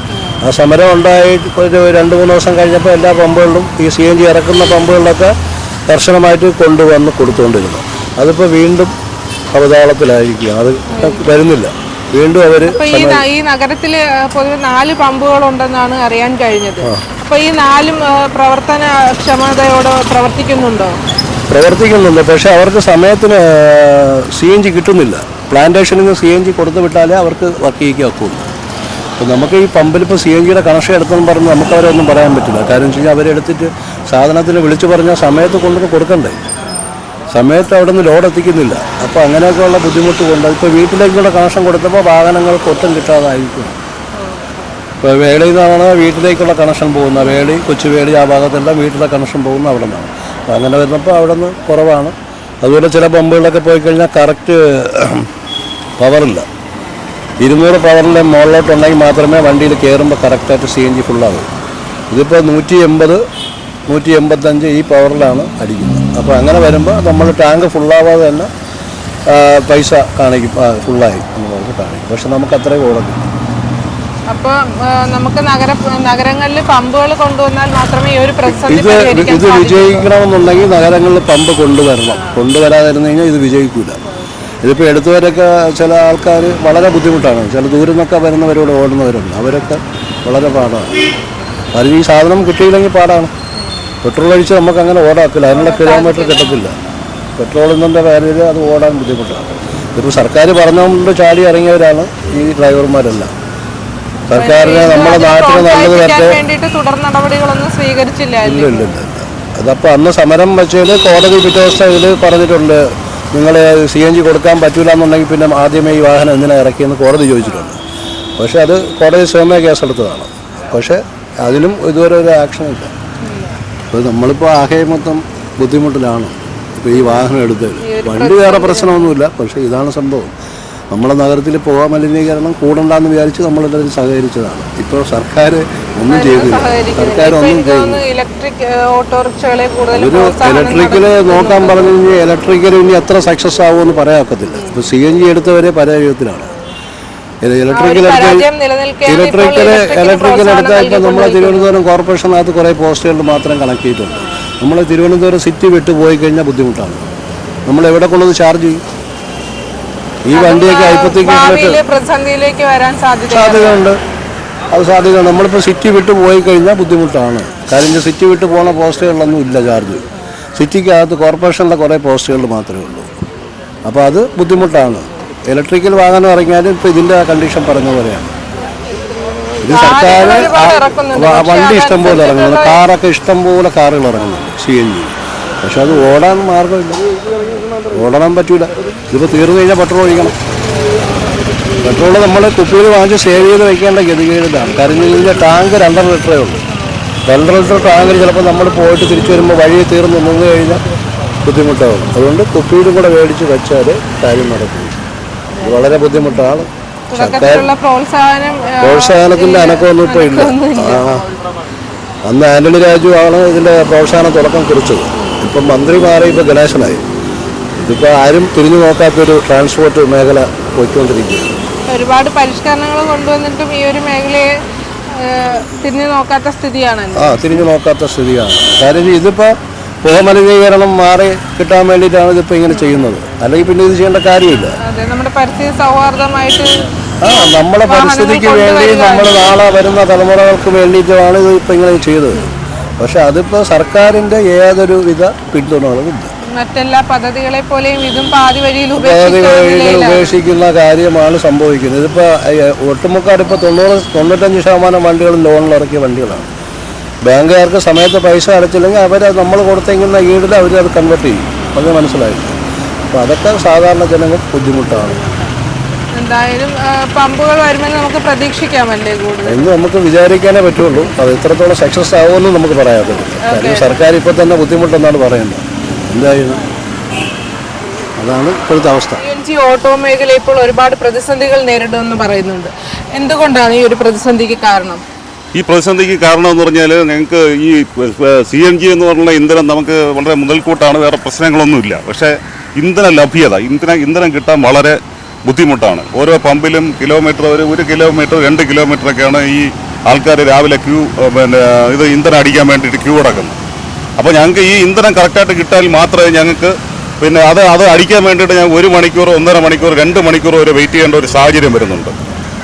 [SPEAKER 4] ആ സമരം ഉണ്ടായി ഒരു 2-3 ദിവസം കഴിഞ്ഞപ്പോൾ എല്ലാ പമ്പുകളിലും ഈ CNG ഇറക്കുന്ന പമ്പുകളിലൊക്കെ കർശനമായിട്ട് കൊണ്ടുവന്ന് കൊടുത്തുകൊണ്ടിരുന്നു. അതിപ്പോൾ വീണ്ടും അവതാളത്തിലായിരിക്കുകയാണ്, അത് വരുന്നില്ല. വീണ്ടും അവർ
[SPEAKER 1] ഈ നഗരത്തിൽ പൊതുവെ 4 പമ്പുകളുണ്ടെന്നാണ് അറിയാൻ കഴിഞ്ഞത്. അപ്പൊ ഈ 4 പ്രവർത്തനക്ഷമതയോടെ പ്രവർത്തിക്കുന്നുണ്ടോ?
[SPEAKER 4] പ്രവർത്തിക്കുന്നുണ്ട്, പക്ഷെ അവർക്ക് സമയത്തിന് CNG കിട്ടുന്നില്ല. പ്ലാന്റേഷനിൽ നിന്ന് CNG കൊടുത്തു വിട്ടാലേ അവർക്ക് വർക്ക് ചെയ്യിക്കാൻ ഒക്കുള്ളൂ. അപ്പോൾ നമുക്ക് ഈ പമ്പിൽ ഇപ്പോൾ CNGയുടെ കണക്ഷൻ എടുത്തെന്ന് പറഞ്ഞ് നമുക്ക് അവരൊന്നും പറയാൻ പറ്റില്ല. കാര്യം വെച്ച് കഴിഞ്ഞാൽ അവരെടുത്തിട്ട് സാധനത്തിന് വിളിച്ചു പറഞ്ഞാൽ സമയത്ത് കൊണ്ടുവന്ന് കൊടുക്കണ്ടേ, സമയത്ത് അവിടെ നിന്ന് ലോഡ് എത്തിക്കുന്നില്ല. അപ്പോൾ അങ്ങനെയൊക്കെയുള്ള ബുദ്ധിമുട്ട് കൊണ്ട് ഇപ്പോൾ വീട്ടിലേക്കുള്ള കണക്ഷൻ കൊടുത്തപ്പോൾ വാഹനങ്ങൾക്ക് ഒട്ടും കിട്ടാതായിരിക്കും. ഇപ്പോൾ വേളിയിൽ നിന്നാണ് വീട്ടിലേക്കുള്ള കണക്ഷൻ പോകുന്നത്. വേളി, കൊച്ചുവേളി, ആ ഭാഗത്തെല്ലാം വീട്ടിലെ കണക്ഷൻ പോകുന്ന അവിടെ നിന്നാണ്. അപ്പോൾ അങ്ങനെ വരുന്നപ്പോൾ അവിടെ നിന്ന് കുറവാണ്. അതുപോലെ ചില പമ്പുകളിലൊക്കെ പോയി കഴിഞ്ഞാൽ കറക്റ്റ് പവറില്ല. 200 പവറിലെ മുകളിലോട്ടുണ്ടെങ്കിൽ മാത്രമേ വണ്ടിയിൽ കയറുമ്പോൾ കറക്റ്റായിട്ട് CNG ഫുള്ളാകും. ഇതിപ്പോൾ 180, 185 ഈ പവറിലാണ് അടിക്കുന്നത്. അപ്പോൾ അങ്ങനെ വരുമ്പോൾ നമ്മൾ ടാങ്ക് ഫുള്ളാവാതെ തന്നെ പൈസ കാണിക്കും, ഫുള്ളായി എന്ന് പറഞ്ഞ് കാണിക്കും. പക്ഷെ നമുക്ക് അത്രയും ഓടത്തില്ല.
[SPEAKER 1] അപ്പോൾ നമുക്ക് നഗരങ്ങളിൽ പമ്പുകൾ കൊണ്ടുവന്നാൽ മാത്രമേ ഈ ഒരു
[SPEAKER 4] ഇത് വിജയിക്കണമെന്നുണ്ടെങ്കിൽ നഗരങ്ങളിൽ പമ്പ് കൊണ്ടുവരാതിരുന്നു കഴിഞ്ഞാൽ ഇത് വിജയിക്കില്ല. ഇതിപ്പോൾ എടുത്തവരൊക്കെ ചില ആൾക്കാർ വളരെ ബുദ്ധിമുട്ടാണ്. ചില ദൂരം നിന്നൊക്കെ വരുന്നവരോട് ഓടുന്നവരുണ്ട്, അവരൊക്കെ വളരെ പാടാണ്. കാരണം ഈ സാധനം കിട്ടിയില്ലെങ്കിൽ പാടാണ്. പെട്രോൾ അടിച്ച് നമുക്ക് അങ്ങനെ ഓടാക്കില്ല, അതിനുള്ള കിലോമീറ്റർ കിട്ടത്തില്ല. പെട്രോളിൻ്റെ കാര്യത്തിൽ അത് ഓടാൻ ബുദ്ധിമുട്ടാണ്. ഇതിപ്പോൾ സർക്കാർ പറഞ്ഞുകൊണ്ട് ചാടി ഇറങ്ങിയവരാണ് ഈ ഡ്രൈവർമാരെല്ലാം. സർക്കാരിന് നമ്മുടെ നാട്ടിൽ നല്ലത്
[SPEAKER 1] വേണ്ടിയിട്ട് തുടർ നടപടികളൊന്നും സ്വീകരിച്ചില്ല.
[SPEAKER 4] ഇല്ല. അതപ്പോൾ അന്ന് സമരം വെച്ചതിൽ കോടതി പിറ്റേ ദിവസം ഇതിൽ പറഞ്ഞിട്ടുണ്ട്, നിങ്ങൾ CNG കൊടുക്കാൻ പറ്റില്ല എന്നുണ്ടെങ്കിൽ പിന്നെ ആദ്യമേ ഈ വാഹനം എന്തിനാണ് ഇറക്കിയെന്ന് കോടതി ചോദിച്ചിട്ടുണ്ട്. പക്ഷേ അത് കോടതി സ്വയമേ കേസെടുത്തതാണ്. പക്ഷേ അതിലും ഇതുവരെ ഒരു ആക്ഷനില്ല. അപ്പോൾ നമ്മളിപ്പോൾ ആകെ മൊത്തം ബുദ്ധിമുട്ടിലാണ് ഇപ്പോൾ ഈ വാഹനം എടുത്തത്. വണ്ടി വേറെ പ്രശ്നമൊന്നുമില്ല, പക്ഷേ ഇതാണ് സംഭവം. നമ്മളെ നഗരത്തിൽ പോകാൻ മലിനീകരണം കൂടണ്ടെന്ന് വിചാരിച്ച് നമ്മളെല്ലാവരും സഹകരിച്ചതാണ്. ഇപ്പോൾ സർക്കാർ ഒന്നും ചെയ്തില്ല.
[SPEAKER 1] ഇലക്ട്രിക് ഓട്ടോറിക്ഷകളെ
[SPEAKER 4] ഇലക്ട്രിക്കൽ നോക്കാൻ പറഞ്ഞു കഴിഞ്ഞാൽ ഇലക്ട്രിക്കൽ ഇനി എത്ര സക്സസ് ആവുമെന്ന് പറയാക്കത്തില്ല. ഇപ്പോൾ CNG എടുത്തവരെ പരാജയത്തിലാണ്. ഇലക്ട്രിക്കൽ എടുത്താൽ ഇപ്പോൾ നമ്മളെ തിരുവനന്തപുരം കോർപ്പറേഷനകത്ത് കുറേ പോസ്റ്റുകൾ മാത്രം കണക്ട് ചെയ്തിട്ടുണ്ട്. നമ്മൾ തിരുവനന്തപുരം സിറ്റി വിട്ട് പോയി കഴിഞ്ഞാൽ ബുദ്ധിമുട്ടാണ്. നമ്മൾ എവിടെ കൊണ്ടത് ചാർജ് ചെയ്യും? ഈ വണ്ടിയൊക്കെ
[SPEAKER 1] പ്രതിസന്ധിയിലേക്ക് വരാൻ
[SPEAKER 4] സാധ്യതയുണ്ട്. അത് സാധ്യതയുണ്ട്. നമ്മളിപ്പോൾ സിറ്റി വിട്ട് പോയി കഴിഞ്ഞാൽ ബുദ്ധിമുട്ടാണ്. കാര്യം സിറ്റി വിട്ട് പോകുന്ന പോസ്റ്റുകളിലൊന്നും ഇല്ല ചാർജ്. സിറ്റിക്കകത്ത് കോർപ്പറേഷനിലെ കുറേ പോസ്റ്റുകൾ മാത്രമേ ഉള്ളൂ. അപ്പോൾ അത് ബുദ്ധിമുട്ടാണ്. ഇലക്ട്രിക്കൽ വാഹനം ഇറങ്ങിയാലും ഇപ്പോൾ ഇതിൻ്റെ കണ്ടീഷൻ പറഞ്ഞ പോലെയാണ്. ഇത് സർക്കാർ വണ്ടി ഇഷ്ടംപോലെ ഇറങ്ങുന്നുണ്ട്, കാറൊക്കെ ഇഷ്ടംപോലെ കാറുകൾ ഇറങ്ങുന്നുണ്ട് CNG. പക്ഷെ അത് ഓടാൻ മാർഗമില്ല, ഓടാൻ പറ്റൂല. ഇതിപ്പോൾ തീർന്നു കഴിഞ്ഞാൽ പെട്രോൾ ഒഴിക്കണം. പെട്രോൾ നമ്മൾ കുപ്പിയിൽ വാങ്ങിച്ച് സേവ് ചെയ്ത് വയ്ക്കേണ്ട ഗതികേടിലാണ്. കാരണം ഇതിൻ്റെ ടാങ്ക് 2.5 ലിറ്ററേ ഉള്ളൂ. 2 ലിറ്റർ ടാങ്കിൽ ചിലപ്പോൾ നമ്മൾ പോയിട്ട് തിരിച്ചു വരുമ്പോൾ വഴി തീർന്ന് നിന്ന് കഴിഞ്ഞാൽ ബുദ്ധിമുട്ടാകും. അതുകൊണ്ട് കുപ്പിയിലും കൂടെ മേടിച്ച് വെച്ചാൽ കാര്യം നടക്കും. ഇത് വളരെ ബുദ്ധിമുട്ടാണ്. പ്രോത്സാഹനത്തിൻ്റെ അനക്കമൊന്നും ഇപ്പോൾ ഇല്ല. അന്ന് ആന്റണി രാജു ആണ് ഇതിൻ്റെ പ്രോത്സാഹനം തുടക്കം കുറിച്ചത്. ഇപ്പം മന്ത്രി മാറി, ഇപ്പോൾ ഗണേശനായി. ഇതിപ്പോൾ ആരും തിരിഞ്ഞു നോക്കാത്തൊരു ട്രാൻസ്പോർട്ട് മേഖല പോയിക്കൊണ്ടിരിക്കുകയാണ്.
[SPEAKER 1] ഒരുപാട് പരിഷ്കരണങ്ങൾ കൊണ്ടുവന്നിട്ടും ഈ ഒരു മേഖലയെ തിരിഞ്ഞു നോക്കാത്ത സ്ഥിതിയാണ്.
[SPEAKER 4] തിരിഞ്ഞു നോക്കാത്ത സ്ഥിതിയാണ്. കാര്യം ഇതിപ്പോൾ പുകമലിനീകരണം മാറി കിട്ടാൻ വേണ്ടിയിട്ടാണ് ഇതിപ്പോൾ ഇങ്ങനെ ചെയ്യുന്നത്. അല്ലെങ്കിൽ പിന്നെ ഇത് ചെയ്യേണ്ട കാര്യമില്ല.
[SPEAKER 1] നമ്മുടെ പരിസ്ഥിതി സൗഹാർദ്ദമായിട്ട്
[SPEAKER 4] നമ്മളെ പരിസ്ഥിതിക്ക് വേണ്ടി നമ്മൾ നാളെ വരുന്ന തലമുറകൾക്ക് വേണ്ടിയിട്ടാണ് ഇത് ഇപ്പം ഇങ്ങനെ ചെയ്തത്. പക്ഷെ അതിപ്പോൾ സർക്കാരിൻ്റെ യാതൊരു വിധ പിന്തുണകളുമില്ല.
[SPEAKER 1] മറ്റെല്ലാ പദ്ധതികളെ പോലെയും ഇതും പാതി വഴിയിൽ
[SPEAKER 4] ഉപേക്ഷിക്കുന്ന കാര്യമാണ് സംഭവിക്കുന്നത്. ഇതിപ്പോൾ ഒട്ടുമുക്കാടിപ്പോൾ 95% വണ്ടികളും ലോണിൽ ഇറക്കിയ വണ്ടികളാണ്. ബാങ്കുകാർക്ക് സമയത്ത് പൈസ അടച്ചില്ലെങ്കിൽ നമ്മൾ കൊടുത്തെങ്കിൽ ഈടിൽ അവരത് കൺവേർട്ട് ചെയ്യും. അത് മനസ്സിലായി. അപ്പോൾ അതൊക്കെ സാധാരണ ജനങ്ങൾ ബുദ്ധിമുട്ടാണ്
[SPEAKER 1] എന്തായാലും പമ്പുകൾ വരുമെന്ന് നമുക്ക് പ്രതീക്ഷിക്കാമല്ലേ കൂടുതൽ
[SPEAKER 4] എന്ന് നമുക്ക് വിചാരിക്കാനേ പറ്റുള്ളൂ. അത് എത്രത്തോളം സക്സസ് ആവുമെന്ന് നമുക്ക് പറയാൻ പറ്റില്ല. കാര്യം സർക്കാർ ഇപ്പോൾ തന്നെ ബുദ്ധിമുട്ടെന്നാണ് പറയുന്നത്. എന്തായാലും അതാണ് ഇപ്പോഴത്തെ അവസ്ഥ.
[SPEAKER 1] CNG ഓട്ടോ മേഖല ഇപ്പോൾ ഒരുപാട് പ്രതിസന്ധികൾ നേരിടുമെന്ന് പറയുന്നുണ്ട്. എന്തുകൊണ്ടാണ് ഈ ഒരു പ്രതിസന്ധിക്ക് കാരണം?
[SPEAKER 2] ഈ പ്രതിസന്ധിക്ക് കാരണം എന്ന് പറഞ്ഞാൽ ഞങ്ങൾക്ക് ഈ CNG എന്ന് പറഞ്ഞുള്ള ഇന്ധനം നമുക്ക് വളരെ മുതൽക്കൂട്ടാണ്, വേറെ പ്രശ്നങ്ങളൊന്നുമില്ല. പക്ഷേ ഇന്ധന ലഭ്യത, ഇന്ധനം കിട്ടാൻ വളരെ ബുദ്ധിമുട്ടാണ്. ഓരോ പമ്പിലും കിലോമീറ്റർ ഒരു കിലോമീറ്റർ 2 കിലോമീറ്ററൊക്കെയാണ് ഈ ആൾക്കാർ രാവിലെ ഇത് ഇന്ധനം അടിക്കാൻ വേണ്ടിയിട്ട് ക്യൂ അടക്കുന്നത്. അപ്പോൾ ഞങ്ങൾക്ക് ഈ ഇന്ധനം കറക്റ്റായിട്ട് കിട്ടാൻ മാത്രമേ ഞങ്ങൾക്ക് അത് അടിക്കാൻ വേണ്ടിയിട്ട് ഞാൻ 1 മണിക്കൂർ 1.5 മണിക്കൂർ 2 മണിക്കൂർ വരെ വെയിറ്റ് ചെയ്യേണ്ട ഒരു സാഹചര്യം വരുന്നുണ്ട്.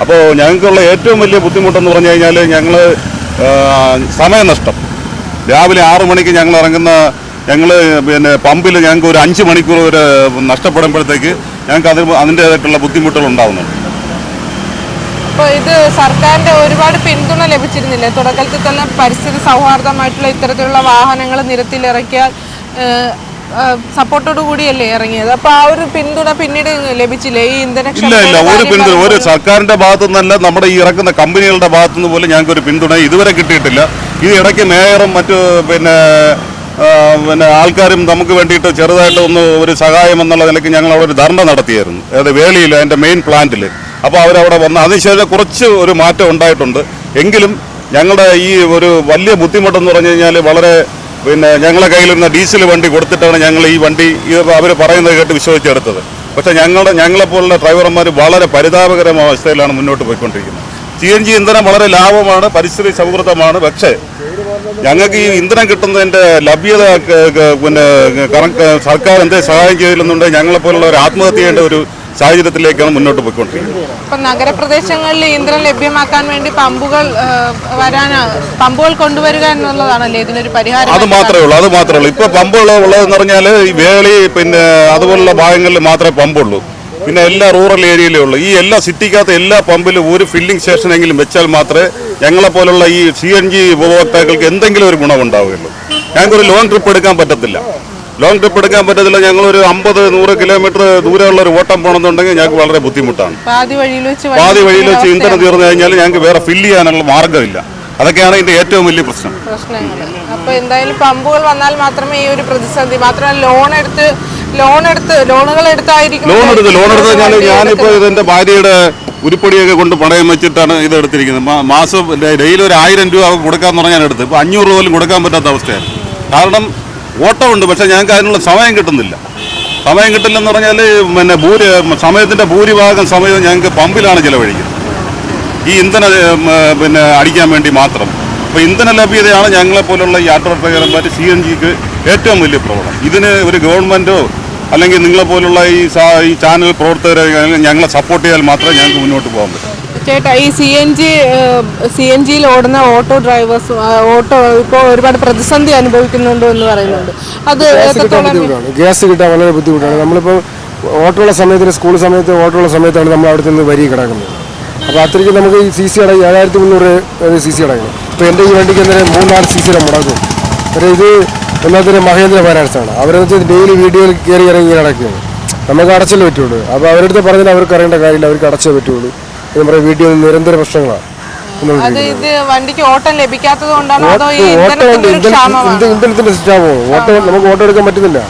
[SPEAKER 2] അപ്പോൾ ഞങ്ങൾക്കുള്ള ഏറ്റവും വലിയ ബുദ്ധിമുട്ടെന്ന് പറഞ്ഞു കഴിഞ്ഞാൽ ഞങ്ങൾ സമയനഷ്ടം. രാവിലെ 6 മണിക്ക് ഞങ്ങൾ പമ്പിൽ ഞങ്ങൾക്ക് ഒരു 5 മണിക്കൂർ വരെ നഷ്ടപ്പെടുമ്പോഴത്തേക്ക് ഞങ്ങൾക്ക് അതിൻ്റേതായിട്ടുള്ള ബുദ്ധിമുട്ടുകൾ ഉണ്ടാകുന്നുണ്ട്.
[SPEAKER 1] അപ്പോൾ ഇത് സർക്കാരിൻ്റെ ഒരുപാട് പിന്തുണ ലഭിച്ചിരുന്നില്ലേ? തുടക്കത്തിൽ തന്നെ പരിസ്ഥിതി സൗഹാർദ്ദമായിട്ടുള്ള ഇത്തരത്തിലുള്ള വാഹനങ്ങൾ നിരത്തിലിറക്കിയാൽ സപ്പോർട്ടോടു കൂടിയല്ലേ ഇറങ്ങിയത്. അപ്പോൾ ആ ഒരു പിന്തുണ പിന്നീട് ലഭിച്ചില്ലേ ഈ ഇന്ധന?
[SPEAKER 2] ഇല്ല, ഒരു പിന്തുണ ഒരു സർക്കാരിൻ്റെ ഭാഗത്തു നിന്നല്ല, നമ്മുടെ ഈ ഇറക്കുന്ന കമ്പനികളുടെ ഭാഗത്തു നിന്ന് പോലും ഞങ്ങൾക്ക് ഒരു പിന്തുണ ഇതുവരെ കിട്ടിയിട്ടില്ല. ഇത് ഇടയ്ക്ക് മേയറും മറ്റു ആൾക്കാരും നമുക്ക് വേണ്ടിയിട്ട് ചെറുതായിട്ട് ഒരു സഹായം എന്നുള്ള നിലയ്ക്ക് ഞങ്ങൾ അവിടെ ഒരു ധർണ്ണ നടത്തിയായിരുന്നു. അതായത് വേളിയിൽ അതിൻ്റെ മെയിൻ പ്ലാന്റിൽ. അപ്പോൾ അവരവിടെ വന്ന് അതിനുശേഷം കുറച്ച് ഒരു മാറ്റം ഉണ്ടായിട്ടുണ്ട്. എങ്കിലും ഞങ്ങളുടെ ഈ ഒരു വലിയ ബുദ്ധിമുട്ടെന്ന് പറഞ്ഞു കഴിഞ്ഞാൽ വളരെ ഞങ്ങളെ കയ്യിലിരുന്ന ഡീസൽ വണ്ടി കൊടുത്തിട്ടാണ് ഞങ്ങൾ ഈ വണ്ടി അവർ പറയുന്നത് കേട്ട് വിശ്വസിച്ചെടുത്തത്. പക്ഷേ ഞങ്ങളെപ്പോലുള്ള ഡ്രൈവർമാർ വളരെ പരിതാപകരമായ അവസ്ഥയിലാണ് മുന്നോട്ട് പോയിക്കൊണ്ടിരിക്കുന്നത്. CNG ഇന്ധനം വളരെ ലാഭമാണ്, പരിസ്ഥിതി സൗഹൃദമാണ്. പക്ഷേ ഞങ്ങൾക്ക് ഈ ഇന്ധനം കിട്ടുന്നതിൻ്റെ ലഭ്യത സർക്കാർ എന്തേ സഹായം ചെയ്തില്ലെന്നുണ്ടെങ്കിൽ ഞങ്ങളെപ്പോലുള്ള ഒരു ആത്മഹത്യ ചെയ്യേണ്ട ഒരു സാഹചര്യത്തിലേക്കാണ് മുന്നോട്ട് പോയിക്കൊണ്ടിരിക്കുന്നത്.
[SPEAKER 1] ഇപ്പം നഗരപ്രദേശങ്ങളിൽ ഇന്ധനം ലഭ്യമാക്കാൻ വേണ്ടി പമ്പുകൾ കൊണ്ടുവരിക എന്നുള്ളതാണല്ലേ ഇതിനൊരു പരിഹാരം?
[SPEAKER 2] അത് മാത്രമേ ഉള്ളൂ. ഇപ്പോൾ പമ്പുകൾ ഉള്ളതെന്ന് പറഞ്ഞാൽ ഈ വേളി അതുപോലുള്ള ഭാഗങ്ങളിൽ മാത്രമേ പമ്പുള്ളൂ. പിന്നെ എല്ലാ റൂറൽ ഏരിയയിലേ ഉള്ളൂ. ഈ എല്ലാ സിറ്റിക്കകത്ത് എല്ലാ പമ്പിലും ഒരു ഫില്ലിംഗ് സ്റ്റേഷനെങ്കിലും വെച്ചാൽ മാത്രമേ ഞങ്ങളെപ്പോലുള്ള ഈ CNG ഉപഭോക്താക്കൾക്ക് എന്തെങ്കിലും ഒരു ഗുണമുണ്ടാവുകയുള്ളൂ. ഞങ്ങൾക്കൊരു ലോങ് ട്രിപ്പ് എടുക്കാൻ പറ്റത്തില്ല. ഞങ്ങളൊരു 50-100 കിലോമീറ്റർ ദൂരമുള്ള ഒരു ഓട്ടം പോകണമെന്നുണ്ടെങ്കിൽ ഞങ്ങൾക്ക് വളരെ ബുദ്ധിമുട്ടാണ്. പാതി വഴിയിൽ വെച്ച് ഇന്ധനം തീർന്നു കഴിഞ്ഞാൽ ഞങ്ങൾക്ക് വേറെ ഫില്ല് ചെയ്യാനുള്ള മാർഗ്ഗമില്ല. അതൊക്കെയാണ് ഇതിന്റെ ഏറ്റവും വലിയ
[SPEAKER 1] പ്രശ്നങ്ങൾ. അപ്പോൾ എന്തായാലും പമ്പുകൾ വന്നാൽ മാത്രമേ ഈ ഒരു പ്രതിസന്ധി, മാത്രമല്ല ലോണുകൾ എടുത്തായിരിക്കും.
[SPEAKER 2] ലോൺ എടുത്ത് ഞാനിപ്പോൾ ഇതെന്റെ ഭാര്യയുടെ ഉരുപ്പടിയൊക്കെ കൊണ്ട് പണയം വെച്ചിട്ടാണ് ഇത് എടുത്തിരിക്കുന്നത്. മാസം ഡെയിലി ഒരു 1000 രൂപ കൊടുക്കാന്ന് പറഞ്ഞാൽ എടുത്ത് ഇപ്പോൾ 500 രൂപ പോലും കൊടുക്കാൻ പറ്റാത്ത അവസ്ഥയാണ്. കാരണം ഓട്ടമുണ്ട്, പക്ഷേ ഞങ്ങൾക്ക് അതിനുള്ള സമയം കിട്ടില്ലെന്ന് പറഞ്ഞാൽ സമയത്തിൻ്റെ ഭൂരിഭാഗം സമയവും ഞങ്ങൾക്ക് പമ്പിലാണ് ചിലവഴിക്കുന്നത്, ഈ ഇന്ധനം അടിക്കാൻ വേണ്ടി മാത്രം. അപ്പോൾ ഇന്ധന ലഭ്യതയാണ് ഞങ്ങളെപ്പോലുള്ള ഈ ആട്ടോ ഡ്രൈവർമാർ CNGക്ക് ഏറ്റവും വലിയ പ്രോബ്ലം. ഇതിന് ഒരു ഗവൺമെൻറ്റോ അല്ലെങ്കിൽ നിങ്ങളെപ്പോലുള്ള ഈ ചാനൽ പ്രവർത്തകരെ ഞങ്ങളെ സപ്പോർട്ട് ചെയ്താൽ മാത്രമേ ഞങ്ങൾക്ക് മുന്നോട്ട് പോകാൻ പറ്റൂ.
[SPEAKER 1] ചേട്ടാ, ഈ CNGയിൽ ഓടുന്ന ഓട്ടോ ഡ്രൈവേഴ്സ് ഇപ്പോൾ ഒരുപാട് പ്രതിസന്ധി അനുഭവിക്കുന്നുണ്ടോ എന്ന് പറയുന്നുണ്ട്. അത്
[SPEAKER 5] ഗ്യാസ് കിട്ടാൻ വളരെ ബുദ്ധിമുട്ടാണ്. നമ്മളിപ്പോൾ ഓട്ടോയുള്ള സമയത്തിന് സ്കൂൾ സമയത്ത് ഓട്ടോയുള്ള സമയത്താണ് നമ്മൾ അവിടെ നിന്ന് വരി കിടക്കുന്നത്. അപ്പോൾ അത്രയ്ക്ക് നമുക്ക് ഈ CC 7300 CC അടക്കണം. ഇപ്പോൾ എൻ്റെ ഈ വണ്ടിക്ക് എന്തായാലും 3-4 CC മുടക്കും. ഇത് ഒന്നാമത്തെ മഹേന്ദ്ര ഫൈനാൻസാണ്. അവരെന്ന് വെച്ചാൽ ഡെയിലി വീഡിയോയിൽ കയറി ഇറങ്ങി നടക്കുകയാണ്. നമുക്ക് അടച്ചല്ലേ പറ്റുള്ളൂ. അപ്പോൾ അവരുടെ അടുത്ത് പറഞ്ഞാൽ അവർക്ക് അറിയേണ്ട കാര്യമില്ല, അവർക്ക് അടച്ചേ പറ്റുള്ളൂ. നമ്മുടെ വീഡിയോ നിരന്തര പ്രശ്നങ്ങളാണ്. ഇന്ധനത്തിന്റെ ക്ഷാമോ? നമുക്ക് ഓട്ടോ എടുക്കാൻ പറ്റുന്നില്ല.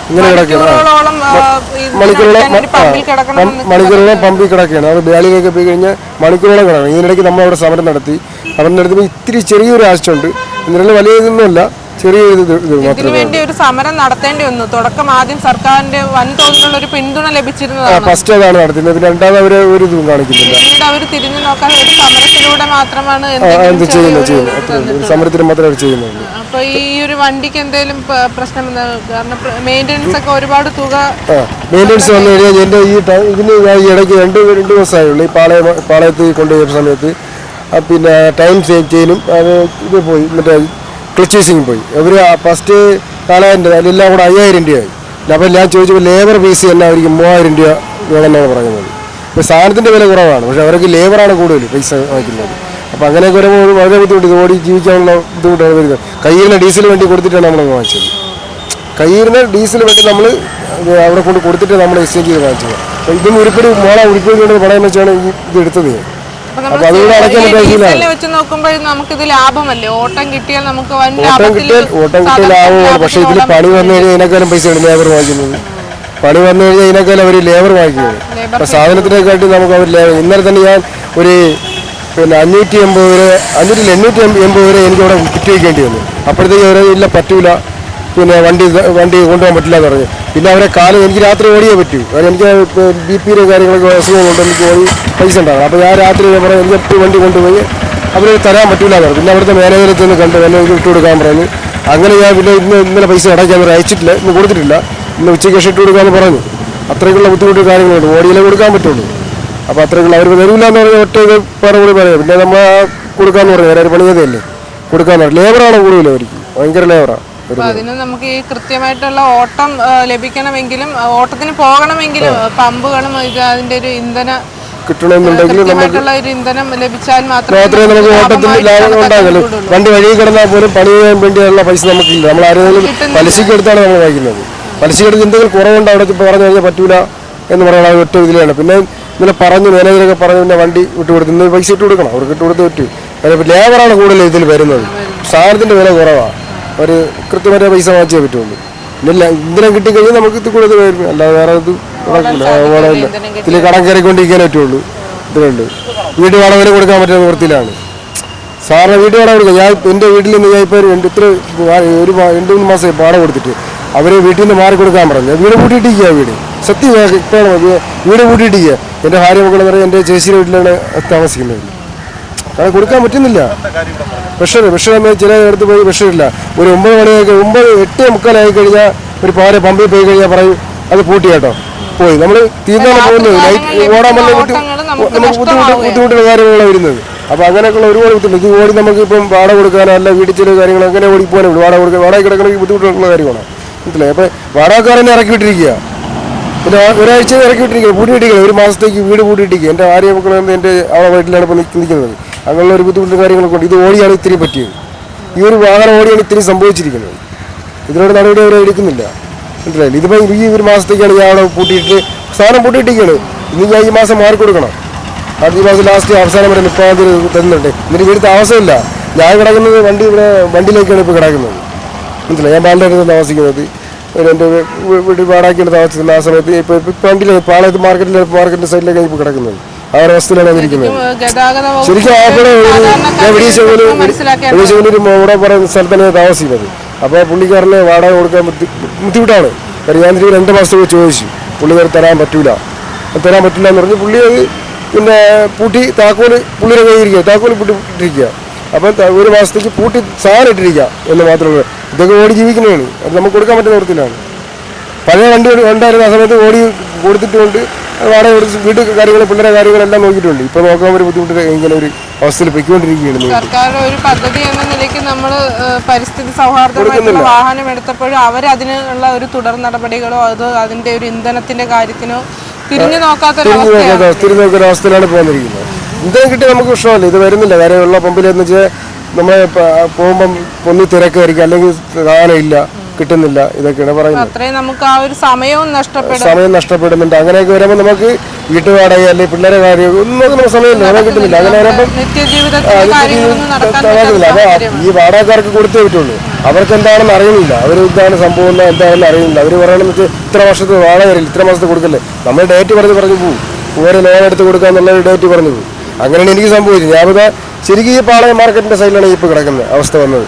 [SPEAKER 5] ഇങ്ങനെ കിടക്കുകയാണ്, മണിക്കൂറോളം പമ്പിൽ കിടക്കുകയാണ്. അത് ബാലിയിലേക്ക് പോയി കഴിഞ്ഞാൽ മണിക്കൂറോളം കിടക്കണം. ഇതിനിടയ്ക്ക് നമ്മളവിടെ സമരം നടത്തി ഇത്തിരി ചെറിയൊരു ആശയുണ്ട്. ഇതിനുള്ള വലിയ ഇതൊന്നുമല്ല,
[SPEAKER 1] ഇതിനു വേണ്ടി ഒരു സമരം നടത്തേണ്ടി വന്നു. തുടക്കം ആദ്യം സർക്കാരിന്റെ വൻതോതിലുള്ള ഒരു പിന്തുണ ലഭിച്ചിരുന്നതാണ്.
[SPEAKER 5] ഫസ്റ്റ് അതാണ് നടത്തുന്നത്. രണ്ടാമത് അവര് ഒരു ഇതും കാണിക്കുന്നില്ല.
[SPEAKER 1] പിന്നീട് അവർ തിരിഞ്ഞു നോക്കാൻ ഒരു സമരത്തിലൂടെ മാത്രമാണ്
[SPEAKER 5] സമരത്തിന് മാത്രമേ അവർ ചെയ്യുന്നുള്ളൂ.
[SPEAKER 1] അപ്പൊ ഈ ഒരു വണ്ടിക്ക് എന്തെങ്കിലും പ്രശ്നം? കാരണം മെയിൻ്റെനൻസ് ഒക്കെ ഒരുപാട് തുക.
[SPEAKER 5] മെയിൻ്റെനൻസ് വന്നു കഴിഞ്ഞാൽ എൻ്റെ ഇതിന് ഞാൻ ഈ ഇടയ്ക്ക് രണ്ട് ദിവസമായുള്ളൂ. ഈ പാളയത്ത് കൊണ്ടുപോയ സമയത്ത് പിന്നെ ടൈം ചെയിനും അത് ഇത് പോയി, മറ്റേ ക്ലച്ചേഴ്സിങ് പോയി. അവർ ഫസ്റ്റ് 4000 രൂപ, അതിലെല്ലാം കൂടെ 5000 രൂപയായി. അപ്പോൾ ഞാൻ ചോദിച്ചപ്പോൾ ലേബർ ഫീസ് തന്നെ അവർക്ക് 3000 രൂപ വേണമെന്നാണ് പറയുന്നത്. ഇപ്പോൾ സാധനത്തിൻ്റെ വില കുറവാണ്, പക്ഷേ അവർക്ക് ലേബറാണ് കൂടുതൽ പൈസ വാങ്ങിക്കുന്നത്. അപ്പോൾ അങ്ങനെയൊക്കെ വളരെ ബുദ്ധിമുട്ട്, ഓടി ജീവിക്കാനുള്ള ബുദ്ധിമുട്ടാണ് വരുന്നത്. കയ്യിലുള്ള ഡീസൽ വണ്ടി കൊടുത്തിട്ടാണ് നമ്മൾ വാങ്ങിച്ചത്. കയ്യിരുന്ന ഡീസൽ വേണ്ടി നമ്മൾ അവിടെ കൊണ്ട് കൊടുത്തിട്ട് നമ്മൾ എക്സ്ചേഞ്ച് ചെയ്ത് വാങ്ങിച്ചത്. അപ്പോൾ ഇതും ഉരുപ്പടി ഉരുപ്പടി കൊണ്ട് പണയം വെച്ചാണ് ഇത് എടുത്തത്. അപ്പോൾ അതുകൊണ്ട് അടയ്ക്കാൻ പറ്റുന്ന
[SPEAKER 1] വെച്ച് നോക്കുമ്പോൾ നമുക്കിത് ലാഭമല്ലേ? ഓട്ടം കിട്ടിയാൽ നമുക്ക്
[SPEAKER 5] ഓട്ടം കിട്ടിയാൽ ലാഭമാണ്. പക്ഷേ ഇതിൽ പണി വന്നു കഴിഞ്ഞാൽ ഇതിനേക്കാളും പൈസയാണ് ലേബർ വാങ്ങിക്കുന്നത്. പണി വന്നു കഴിഞ്ഞാൽ ഇതിനേക്കാളും അവർ ലേബർ വാങ്ങിക്കുന്നത്. അപ്പോൾ സാധനത്തിനെക്കാട്ടി നമുക്ക് അവർ ലേബർ. ഇന്നലെ തന്നെ ഞാൻ ഒരു 580 വരെ 880 വരെ എനിക്കവിടെ കിറ്റ് വയ്ക്കേണ്ടി വന്നു. അപ്പോഴത്തേക്ക് അവർ ഇല്ല പറ്റൂല, പിന്നെ വണ്ടി കൊണ്ടുപോകാൻ പറ്റില്ല എന്ന് പറഞ്ഞു. പിന്നെ അവരെ എനിക്ക് രാത്രി ഓടിയേ പറ്റൂ. കാരണം എനിക്ക് BP കാര്യങ്ങളൊക്കെ അസുഖങ്ങളുണ്ട്, എനിക്ക് ഓടി പൈസ ഉണ്ടാകും. അപ്പോൾ ഞാൻ രാത്രി പറഞ്ഞു എനിക്ക് എപ്പോൾ വണ്ടി കൊണ്ടുപോയി അവർ തരാൻ പറ്റില്ല എന്ന് പറഞ്ഞു. പിന്നെ അവിടുത്തെ മാനേജറെ ചെന്ന് കണ്ട് എനിക്ക് ഇട്ട് കൊടുക്കാൻ പറഞ്ഞു. അങ്ങനെ ഞാൻ പിന്നെ ഇന്നലെ പൈസ അടയ്ക്കാൻ അയച്ചിട്ടില്ല, ഇന്ന് കൊടുത്തിട്ടില്ല. ഇന്ന് ഉച്ചയ്ക്ക് ശേഷം ഇട്ട് കൊടുക്കാമെന്ന് പറഞ്ഞു. അത്രയ്ക്കുള്ള ബുദ്ധിമുട്ട് കാര്യങ്ങളുണ്ട്. ഓടിയിലേ കൊടുക്കാൻ പറ്റുള്ളൂ. അപ്പോൾ അത്രയ്ക്കുള്ള അവർ വരില്ല എന്ന് പറഞ്ഞാൽ ഒറ്റ ഇത് കൂടി പറയാം. പിന്നെ നമ്മൾ കൊടുക്കാമെന്ന് പറഞ്ഞു. വേറെ പണിയതല്ലേ കൊടുക്കാമെന്ന് പറഞ്ഞു. ലേബറാണ് കൂടുതലും അവർക്ക്, ഭയങ്കര ലേബറാണ്.
[SPEAKER 1] അതിന് നമുക്ക് ഈ കൃത്യമായിട്ടുള്ള ഓട്ടം ലഭിക്കണമെങ്കിലും ഓട്ടത്തിന് പോകണമെങ്കിലും പമ്പുകളും അതിന്റെ ഒരു ഇന്ധന
[SPEAKER 5] കിട്ടണമെന്നുണ്ടെങ്കിൽ
[SPEAKER 1] ഒരു ഇന്ധനം ലഭിച്ചാൽ മാത്രമേ
[SPEAKER 5] നമുക്ക് ഓട്ടത്തിൽ ലാഭം ഉണ്ടാകുള്ളൂ. വണ്ടി വഴി കിടന്നാൽ പോലും പണി ചെയ്യാൻ വേണ്ടിയുള്ള പൈസ നമുക്കില്ല. നമ്മൾ ആരെങ്കിലും പലിശയ്ക്ക് എടുത്താണ് നമ്മൾ വായിക്കുന്നത്. പലിശയ്ക്ക് എടുത്ത് എന്തെങ്കിലും കുറവുണ്ട് അവിടെ പറഞ്ഞു കഴിഞ്ഞാൽ പറ്റൂല എന്ന് പറയുന്നത് ഒറ്റ ഇതിലാണ്. പിന്നെ ഇന്നലെ പറഞ്ഞു, മാനേജറൊക്കെ പറഞ്ഞു പിന്നെ വണ്ടി വിട്ടുകൊടുത്ത് ഇന്ന് പൈസ ഇട്ട് കൊടുക്കണം, അവർക്ക് ഇട്ട് കൊടുത്ത് പറ്റൂ. ലേബറാണ് കൂടുതൽ ഇതിൽ വരുന്നത്. സാധനത്തിൻ്റെ വില കുറവാണ്. ഒരു കൃത്യമായ പൈസ വാങ്ങിച്ചേ പറ്റുള്ളൂ. ഇല്ല ഇന്ധനം കിട്ടിക്കഴിഞ്ഞാൽ നമുക്ക് ഇത് കൂടുതൽ വരും. അല്ലാതെ വേറെ ഇത് ഓടമില്ല. ഇതിൽ കടം കയറിക്കൊണ്ടിരിക്കാനേ പറ്റുള്ളൂ. ഇതിലുണ്ട് വീട് വാടക കൊടുക്കാൻ പറ്റുന്ന നിവൃത്തിയിലാണ്. സാറിന് വീട് വാടക കൊടുക്കുക. ഞാൻ എൻ്റെ വീട്ടിൽ നിന്ന് ഞാൻ ഇപ്പോൾ ഒരു 2-3 മാസം വാടക കൊടുത്തിട്ട് അവർ വീട്ടിൽ നിന്ന് മാറി കൊടുക്കാൻ പറഞ്ഞു. വീട് പൂട്ടിയിട്ടിരിക്കുക. സത്യം ഇപ്പോഴാണ് വീട് പൂട്ടിയിട്ടിരിക്കുക. എൻ്റെ ഭാര്യ മക്കളെന്ന് പറഞ്ഞാൽ എൻ്റെ ചേച്ചിയുടെ വീട്ടിലാണ് താമസിക്കുന്നത്. കാരണം കൊടുക്കാൻ പറ്റുന്നില്ല. പ്രഷർ ചില അടുത്ത് പോയി പ്രഷറില്ല. ഒരു 9 മണിയൊക്കെ 8:45 കഴിഞ്ഞാൽ ഒരു പാര പമ്പിൽ പോയി കഴിഞ്ഞാൽ പറയും അത് പൂട്ടി കേട്ടോ പോയി. നമ്മൾ തീർന്നാണ് പോകുന്നത്. ഓടാൻ വല്ല ബുദ്ധിമുട്ടുള്ള കാര്യങ്ങളാണ് വരുന്നത്. അപ്പോൾ അങ്ങനെയൊക്കെയുള്ള ഒരുപാട് ബുദ്ധിമുട്ട്. ഇത് ഓടി നമുക്ക് ഇപ്പം വാടക കൊടുക്കാനോ അല്ല വീട്ടിൽ ചില കാര്യങ്ങൾ അങ്ങനെ ഓടിപ്പോകാനും വാടക കിടക്കണമെങ്കിൽ ബുദ്ധിമുട്ടുള്ള കാര്യമാണ്. മനസ്സിലായി? അപ്പോൾ വാടകക്കാരനെ ഇറക്കി വിട്ടിരിക്കുക. പിന്നെ ഒരാഴ്ച ഇറക്കി വിട്ടിരിക്കുക, പൂട്ടിയിട്ടിരിക്കുക. ഒരു മാസത്തേക്ക് വീട് പൂട്ടിയിട്ടിരിക്കുക. എൻ്റെ ഭാര്യ മക്കൾ എൻ്റെ അവളെ വീട്ടിലാണ് ഇപ്പോൾ നിൽക്കുന്നത്. അങ്ങനെയുള്ള ഒരു ബുദ്ധിമുട്ടും കാര്യങ്ങളൊക്കെ ഉണ്ട്. ഇത് ഓടിയാണ് ഇത്തിരി പറ്റിയത്. ഈ ഒരു വാഹനം ഓടിയാണ് ഇത്തിരി സംഭവിച്ചിരിക്കുന്നത്. ഇതിനോട് നടപടി അവരെ എടുക്കുന്നില്ല. മനസ്സിലായില്ല? ഇതിപ്പോൾ ഈ ഒരു മാസത്തേക്കാണ് ഞാൻ അവിടെ പൂട്ടിയിട്ട് സാധനം പൂട്ടിയിട്ടിരിക്കുകയാണ്. ഇനി ഞാൻ ഈ മാസം മാറിക്കൊടുക്കണം. അടുത്ത മാസം ലാസ്റ്റ് അവസാനം വരെ 30-ാം തീയതി തരുന്നുണ്ട്. എന്നിട്ട് ഇവിടുത്തെ ആവശ്യമില്ല. ഞാൻ കിടക്കുന്നത് വണ്ടിയിലേക്കാണ് ഇപ്പോൾ കിടക്കുന്നത്. മനസ്സിലായി? ഞാൻ പാലയുടെ താമസിക്കുന്നത്. എൻ്റെ വീട്ടിൽ വാടാക്കിയാണ് താമസിക്കുന്നത്. ആ സമയത്ത് ഇപ്പോൾ വണ്ടിയിലേക്ക് പാളയത്ത് മാർക്കറ്റിൻ്റെ സൈഡിലേക്കാണ് ഇപ്പോൾ കിടക്കുന്നത്. ആ ഒരു അവസ്ഥയിലാണ് വന്നിരിക്കുന്നത്. ശരിക്കും ഒരു മോടെ പറയുന്ന സ്ഥലത്താണ് താമസിക്കുന്നത്. അപ്പോൾ പുള്ളിക്കാരന് വാടക കൊടുക്കാൻ ബുദ്ധിമുട്ടാണ്. കാരണം ഞാൻ 2 മാസത്തേക്ക് ചോദിച്ചു. പുള്ളിക്കാർ തരാൻ പറ്റില്ല എന്ന് പറഞ്ഞ് പുള്ളി അത് പിന്നെ പൂട്ടി താക്കോല് പുള്ളിയുടെ കയ്യിരിക്കുക. താക്കോല് പൂട്ടിയിട്ടിരിക്കുക. അപ്പം 1 മാസത്തേക്ക് പൂട്ടി സാധനം ഇട്ടിരിക്കുക എന്ന് മാത്രമേ. ഇതൊക്കെ ഓടി ജീവിക്കുന്നതാണ്. അത് നമുക്ക് കൊടുക്കാൻ പറ്റുന്ന തരത്തിലാണ്. പഴയ വണ്ടി ഉണ്ടായിരുന്ന ആ സമയത്ത് ഓടി കൊടുത്തിട്ടുണ്ട്. വാടക കൊടുത്ത് വീട്ടിൽ കാര്യങ്ങൾ പിള്ളേരെ കാര്യങ്ങളെല്ലാം നോക്കിയിട്ടുണ്ട്. ഇപ്പോൾ നോക്കാൻ ഒരു ബുദ്ധിമുട്ട് ഇങ്ങനെ ഒരു അവസ്ഥയിൽ പൊയ്ക്കൊണ്ടിരിക്കുകയാണ്.
[SPEAKER 1] സർക്കാർ ഒരു പദ്ധതി എന്ന നിലയ്ക്ക് നമ്മൾ പരിസ്ഥിതി സൗഹാർദ്ദമായിട്ടുള്ള വാഹനം എടുത്തപ്പോഴും അവരതിനുള്ള ഒരു തുടർ നടപടികളോ അതോ അതിന്റെ ഒരു ഇന്ധനത്തിന്റെ കാര്യത്തിനോ തിരിഞ്ഞു നോക്കാത്തൊരു
[SPEAKER 5] അവസ്ഥയിലാണ് പോകാനിരിക്കുന്നത്. ഇന്ധനം കിട്ടി നമുക്ക് ഇഷ്ടമല്ല. ഇത് വരുന്നില്ല. കാര്യമുള്ള പമ്പിലെന്ന് വെച്ചാൽ നമ്മൾ പോകുമ്പം ഒന്ന് തിരക്കായിരിക്കും, അല്ലെങ്കിൽ സാധനം ഇല്ല, കിട്ടുന്നില്ല. ഇതൊക്കെയാണ് പറയുന്നത്.
[SPEAKER 1] അത്രയും നമുക്ക് ആ ഒരു സമയം
[SPEAKER 5] നഷ്ടപ്പെടുന്നുണ്ട്. അങ്ങനെയൊക്കെ വരുമ്പോൾ നമുക്ക് വീട്ടുവാടക അല്ലെങ്കിൽ പിള്ളേരെ കാര്യം ഒന്നും നമുക്ക് സമയമില്ല, സമയം കിട്ടുന്നില്ല. അങ്ങനെ വരുമ്പോൾ നടക്കുന്നില്ല. അപ്പോൾ ഈ വാടകക്കാർക്ക് കൊടുത്തേ പറ്റുള്ളൂ. അവർക്ക് എന്താണെന്ന് അറിയുന്നില്ല. അവർ ഇതാണ് സംഭവം എന്താണെന്ന് അറിയുന്നില്ല. അവർ പറയണമെന്ന് വെച്ചാൽ ഇത്ര വർഷത്തെ വാടക വരില്ല, ഇത്ര മാസത്തെ കൊടുക്കല്ലേ. നമ്മൾ ഡേറ്റ് പറഞ്ഞു പോകും. ഓരോ ലോൺ എടുത്ത് കൊടുക്കാന്നുള്ള ഡേറ്റ് പറഞ്ഞു പോകും. അങ്ങനെയാണ് എനിക്ക് സംഭവിച്ചത്. ഞാനിപ്പോൾ ശരിക്കും ഈ പാളയം മാർക്കറ്റിൻ്റെ സൈഡിലാണ് ഇപ്പോൾ കിടക്കുന്നത് അവസ്ഥ വന്നത്.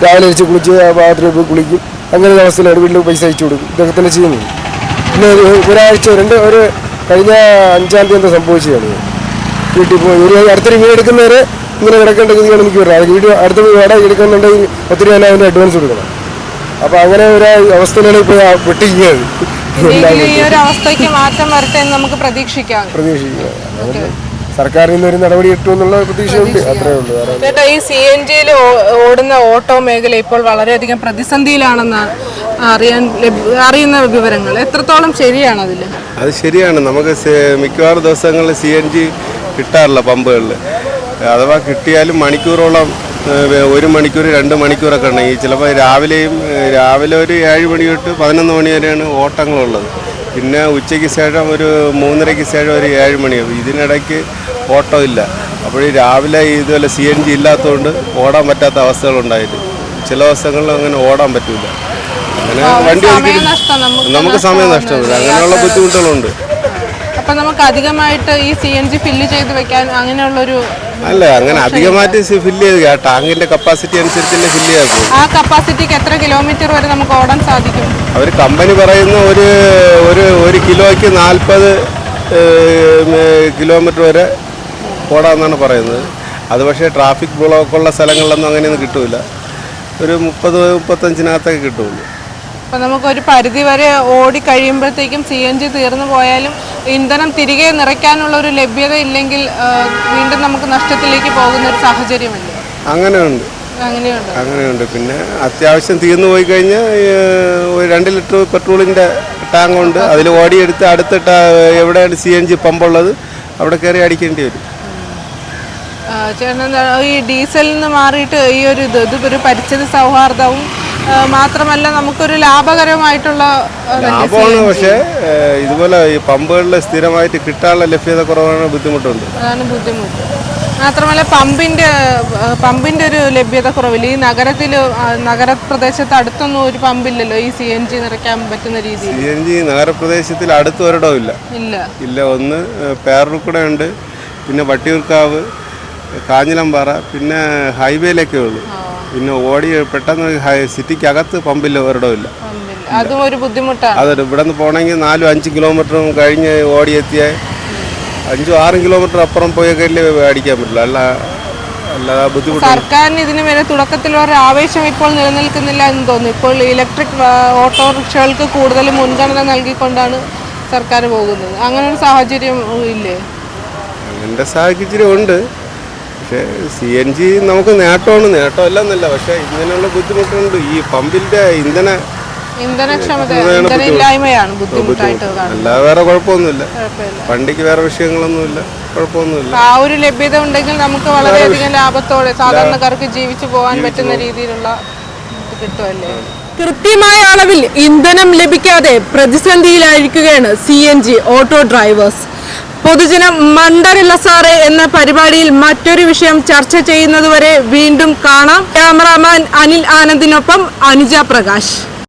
[SPEAKER 5] രാവിലെ അടിച്ച് കുളിച്ച് ബാത്റൂമിൽ പോയി കുളിക്കും. അങ്ങനെ ഒരു അവസ്ഥയിലാണ്. വീട്ടിൽ പൈസ അയച്ചു കൊടുക്കും. ഇതൊക്കെ തന്നെ ചെയ്യുന്നത്. പിന്നെ ഒരാഴ്ച ഒരു കഴിഞ്ഞ 5-ാം തീയതി എന്താ സംഭവിച്ചതാണ്. വീട്ടിൽ പോയി അടുത്തൊരു വീട് എടുക്കുന്നവരെ ഇങ്ങനെ കിടക്കേണ്ട ഗതിയാണ് എനിക്ക് വരുന്നത്. അത് വീട് അടുത്ത വാടക എടുക്കുന്നുണ്ടെങ്കിൽ 10,000 അഡ്വാൻസ് കൊടുക്കണം. അപ്പോൾ അങ്ങനെ ഒരു അവസ്ഥയിലാണ് ഇപ്പോൾ വെട്ടിക്കുന്നത്.
[SPEAKER 1] ഈ ഒരു അവസ്ഥയ്ക്ക് മാറ്റം വരട്ടെ എന്ന് നമുക്ക് പ്രതീക്ഷിക്കാം.
[SPEAKER 5] സർക്കാരിൽ നിന്ന് ഒരു നടപടി കിട്ടുമെന്നുള്ള പ്രതീക്ഷയുണ്ട്. അത്രേ ഉള്ളൂ.
[SPEAKER 1] ചേട്ടാ, ഈ CNG ഓടുന്ന ഓട്ടോ മേഖല ഇപ്പോൾ വളരെയധികം പ്രതിസന്ധിയിലാണെന്ന് അറിയുന്ന വിവരങ്ങൾ എത്രത്തോളം ശരിയാണ്?
[SPEAKER 6] അത് ശരിയാണ്. നമുക്ക് മിക്കവാറും ദിവസങ്ങളിൽ CNG കിട്ടാറില്ല പമ്പുകളിൽ. അഥവാ കിട്ടിയാലും മണിക്കൂറോളം 1 മണിക്കൂർ 2 മണിക്കൂറൊക്കെ ഉണ്ടെങ്കിൽ ചിലപ്പോൾ രാവിലെ ഒരു 7 മണി തൊട്ട് 11 മണി വരെയാണ് ഓട്ടങ്ങളുള്ളത്. പിന്നെ ഉച്ചയ്ക്ക് ശേഷം ഒരു 3:30-ക്ക് ശേഷം ഒരു 7 മണിയാവും. ഇതിനിടയ്ക്ക് ഓട്ടമില്ല. അപ്പോൾ ഈ രാവിലെ ഇതുപോലെ CNG ഇല്ലാത്തതുകൊണ്ട് ഓടാൻ പറ്റാത്ത അവസ്ഥകളുണ്ടായിട്ട് ചില ദിവസങ്ങളിൽ അങ്ങനെ ഓടാൻ പറ്റില്ല. അങ്ങനെ വണ്ടി നമുക്ക് സമയം നഷ്ടമില്ല. അങ്ങനെയുള്ള ബുദ്ധിമുട്ടുകളുണ്ട്.
[SPEAKER 1] അപ്പൊ നമുക്ക് അധികമായിട്ട് ഈ CNG ഫില്ല് ചെയ്ത് വെക്കാൻ അങ്ങനെയുള്ളൊരു
[SPEAKER 6] അല്ല, അങ്ങനെ അധികമായിട്ട് ഫില്ല് ചെയ്ത് ടാങ്കിന്റെ കപ്പാസിറ്റി അനുസരിച്ചല്ലേ ഫില്ല് ചെയ്യാൻ പോകും.
[SPEAKER 1] ആ കപ്പാസിറ്റിക്ക് എത്ര കിലോമീറ്റർ വരെ നമുക്ക് ഓടാൻ സാധിക്കും?
[SPEAKER 6] അവർ കമ്പനി പറയുന്ന ഒരു കിലോയ്ക്ക് 40 കിലോമീറ്റർ വരെ ഓടാമെന്നാണ് പറയുന്നത്. അത് പക്ഷേ ട്രാഫിക് ബ്ലോക്കുള്ള സ്ഥലങ്ങളിലൊന്നും അങ്ങനെയൊന്നും കിട്ടില്ല. ഒരു 30-35 കിട്ടുള്ളൂ.
[SPEAKER 1] അപ്പം നമുക്കൊരു പരിധി വരെ ഓടി കഴിയുമ്പോഴത്തേക്കും CNG തീർന്നു പോയാലും ഇന്ധനം തിരികെ നിറയ്ക്കാനുള്ള ഒരു ലഭ്യത ഇല്ലെങ്കിൽ വീണ്ടും നമുക്ക് നഷ്ടത്തിലേക്ക് പോകുന്ന ഒരു സാഹചര്യമല്ലേ?
[SPEAKER 6] അങ്ങനെയുണ്ട്. പിന്നെ അത്യാവശ്യം തീർന്നു പോയി കഴിഞ്ഞാൽ 2 ലിറ്റർ പെട്രോളിൻ്റെ ടാങ്ക് ഉണ്ട്. അതിൽ ഓടിയെടുത്ത് അടുത്തിട്ട് എവിടെയാണ് CNG പമ്പുള്ളത് അവിടെ കയറി അടിക്കേണ്ടി വരും.
[SPEAKER 1] ചേട്ടൻ ഈ ഡീസലിൽ നിന്ന് മാറിയിട്ട് ഈ ഒരു ഇതൊരു പരിസ്ഥിതി സൗഹാർദ്ദവും മാത്രമല്ല നമുക്കൊരു ലാഭകരമായിട്ടുള്ള
[SPEAKER 6] ലാഭമാണ്. പക്ഷേ ഇതുപോലെ ഈ പമ്പുകളിൽ സ്ഥിരമായിട്ട് കിട്ടാനുള്ള ലഭ്യത കുറവാണ്, ബുദ്ധിമുട്ടുണ്ട്.
[SPEAKER 1] അതാണ് ബുദ്ധിമുട്ട്. മാത്രമല്ല പമ്പിന്റെ ഒരു ലഭ്യത കുറവില്ല. ഈ നഗരപ്രദേശത്ത് അടുത്തൊന്നും ഒരു പമ്പില്ലല്ലോ ഈ CNG നിറയ്ക്കാൻ പറ്റുന്ന രീതിയിൽ.
[SPEAKER 6] CNG നഗരപ്രദേശത്തിൽ അടുത്ത് ഒരിടവും ഇല്ല. ഒന്ന് പേരൂർക്കുട ഉണ്ട്, പിന്നെ വട്ടിയൂർക്കാവ്, കാഞ്ഞിലമ്പാറ, പിന്നെ ഹൈവേയിലൊക്കെ ഉള്ളൂ. പിന്നെ പെട്ടെന്ന് സിറ്റിക്കകത്ത് പമ്പില്ല, ഒരിടമില്ല.
[SPEAKER 1] അതും ഒരു ബുദ്ധിമുട്ടാണ്.
[SPEAKER 6] അതെ, ഇവിടെ നിന്ന് പോകണമെങ്കിൽ 4-5 കിലോമീറ്ററും കഴിഞ്ഞ് ഓടിയെത്തിയാൽ 5-6 കിലോമീറ്റർ അപ്പുറം പോയൊക്കെ അടിക്കാൻ പറ്റില്ല. അല്ലാതെ ബുദ്ധിമുട്ട്.
[SPEAKER 1] സർക്കാരിന് ഇതിന് വരെ തുടക്കത്തിൽ ഒരു ആവേശം ഇപ്പോൾ നിലനിൽക്കുന്നില്ല എന്ന് തോന്നുന്നു. ഇപ്പോൾ ഇലക്ട്രിക് ഓട്ടോറിക്ഷകൾക്ക് കൂടുതൽ മുൻഗണന നൽകിക്കൊണ്ടാണ് സർക്കാർ പോകുന്നത്. അങ്ങനെ ഒരു സാഹചര്യം ഇല്ലേ?
[SPEAKER 6] അങ്ങനത്തെ സാഹചര്യം ഉണ്ട്. പക്ഷേ CNG നമുക്ക് നേട്ടമല്ലെന്നല്ല, പക്ഷേ ഇങ്ങനെയുള്ള ബുദ്ധിമുട്ടുണ്ട്. ഈ പമ്പിന്റെ
[SPEAKER 1] ഇന്ധനക്ഷമതയില്ലായ്മയാണ് ബുദ്ധിമുട്ടായിട്ട് കാണുന്നത്.
[SPEAKER 6] അല്ലാതെ വേറെ കുഴപ്പമൊന്നുമില്ല. വണ്ടിക്ക് വേറെ വിഷയങ്ങളൊന്നുമില്ല, കുഴപ്പമൊന്നുമില്ല.
[SPEAKER 1] ആ ഒരു ലഭ്യത ഉണ്ടെങ്കിൽ നമുക്ക് വളരെയധികം ലാഭത്തോടെ സാധാരണക്കാർക്ക് ജീവിച്ചു പോകാൻ പറ്റുന്ന രീതിയിലുള്ള കിട്ടുമല്ലേ? കൃത്യമായ അളവിൽ ഇന്ധനം ലഭിക്കാതെ പ്രതിസന്ധിയിലായിരിക്കുകയാണ് CNG ഓട്ടോ ഡ്രൈവേഴ്സ്. പൊതുജനം മണ്ടരില്ല സാറേ എന്ന പരിപാടിയിൽ മറ്റൊരു വിഷയം ചർച്ച ചെയ്യുന്നതുവരെ വീണ്ടും കാണാം. ക്യാമറാമാൻ അനിൽ ആനന്ദിനൊപ്പം അനുജ പ്രകാശ്.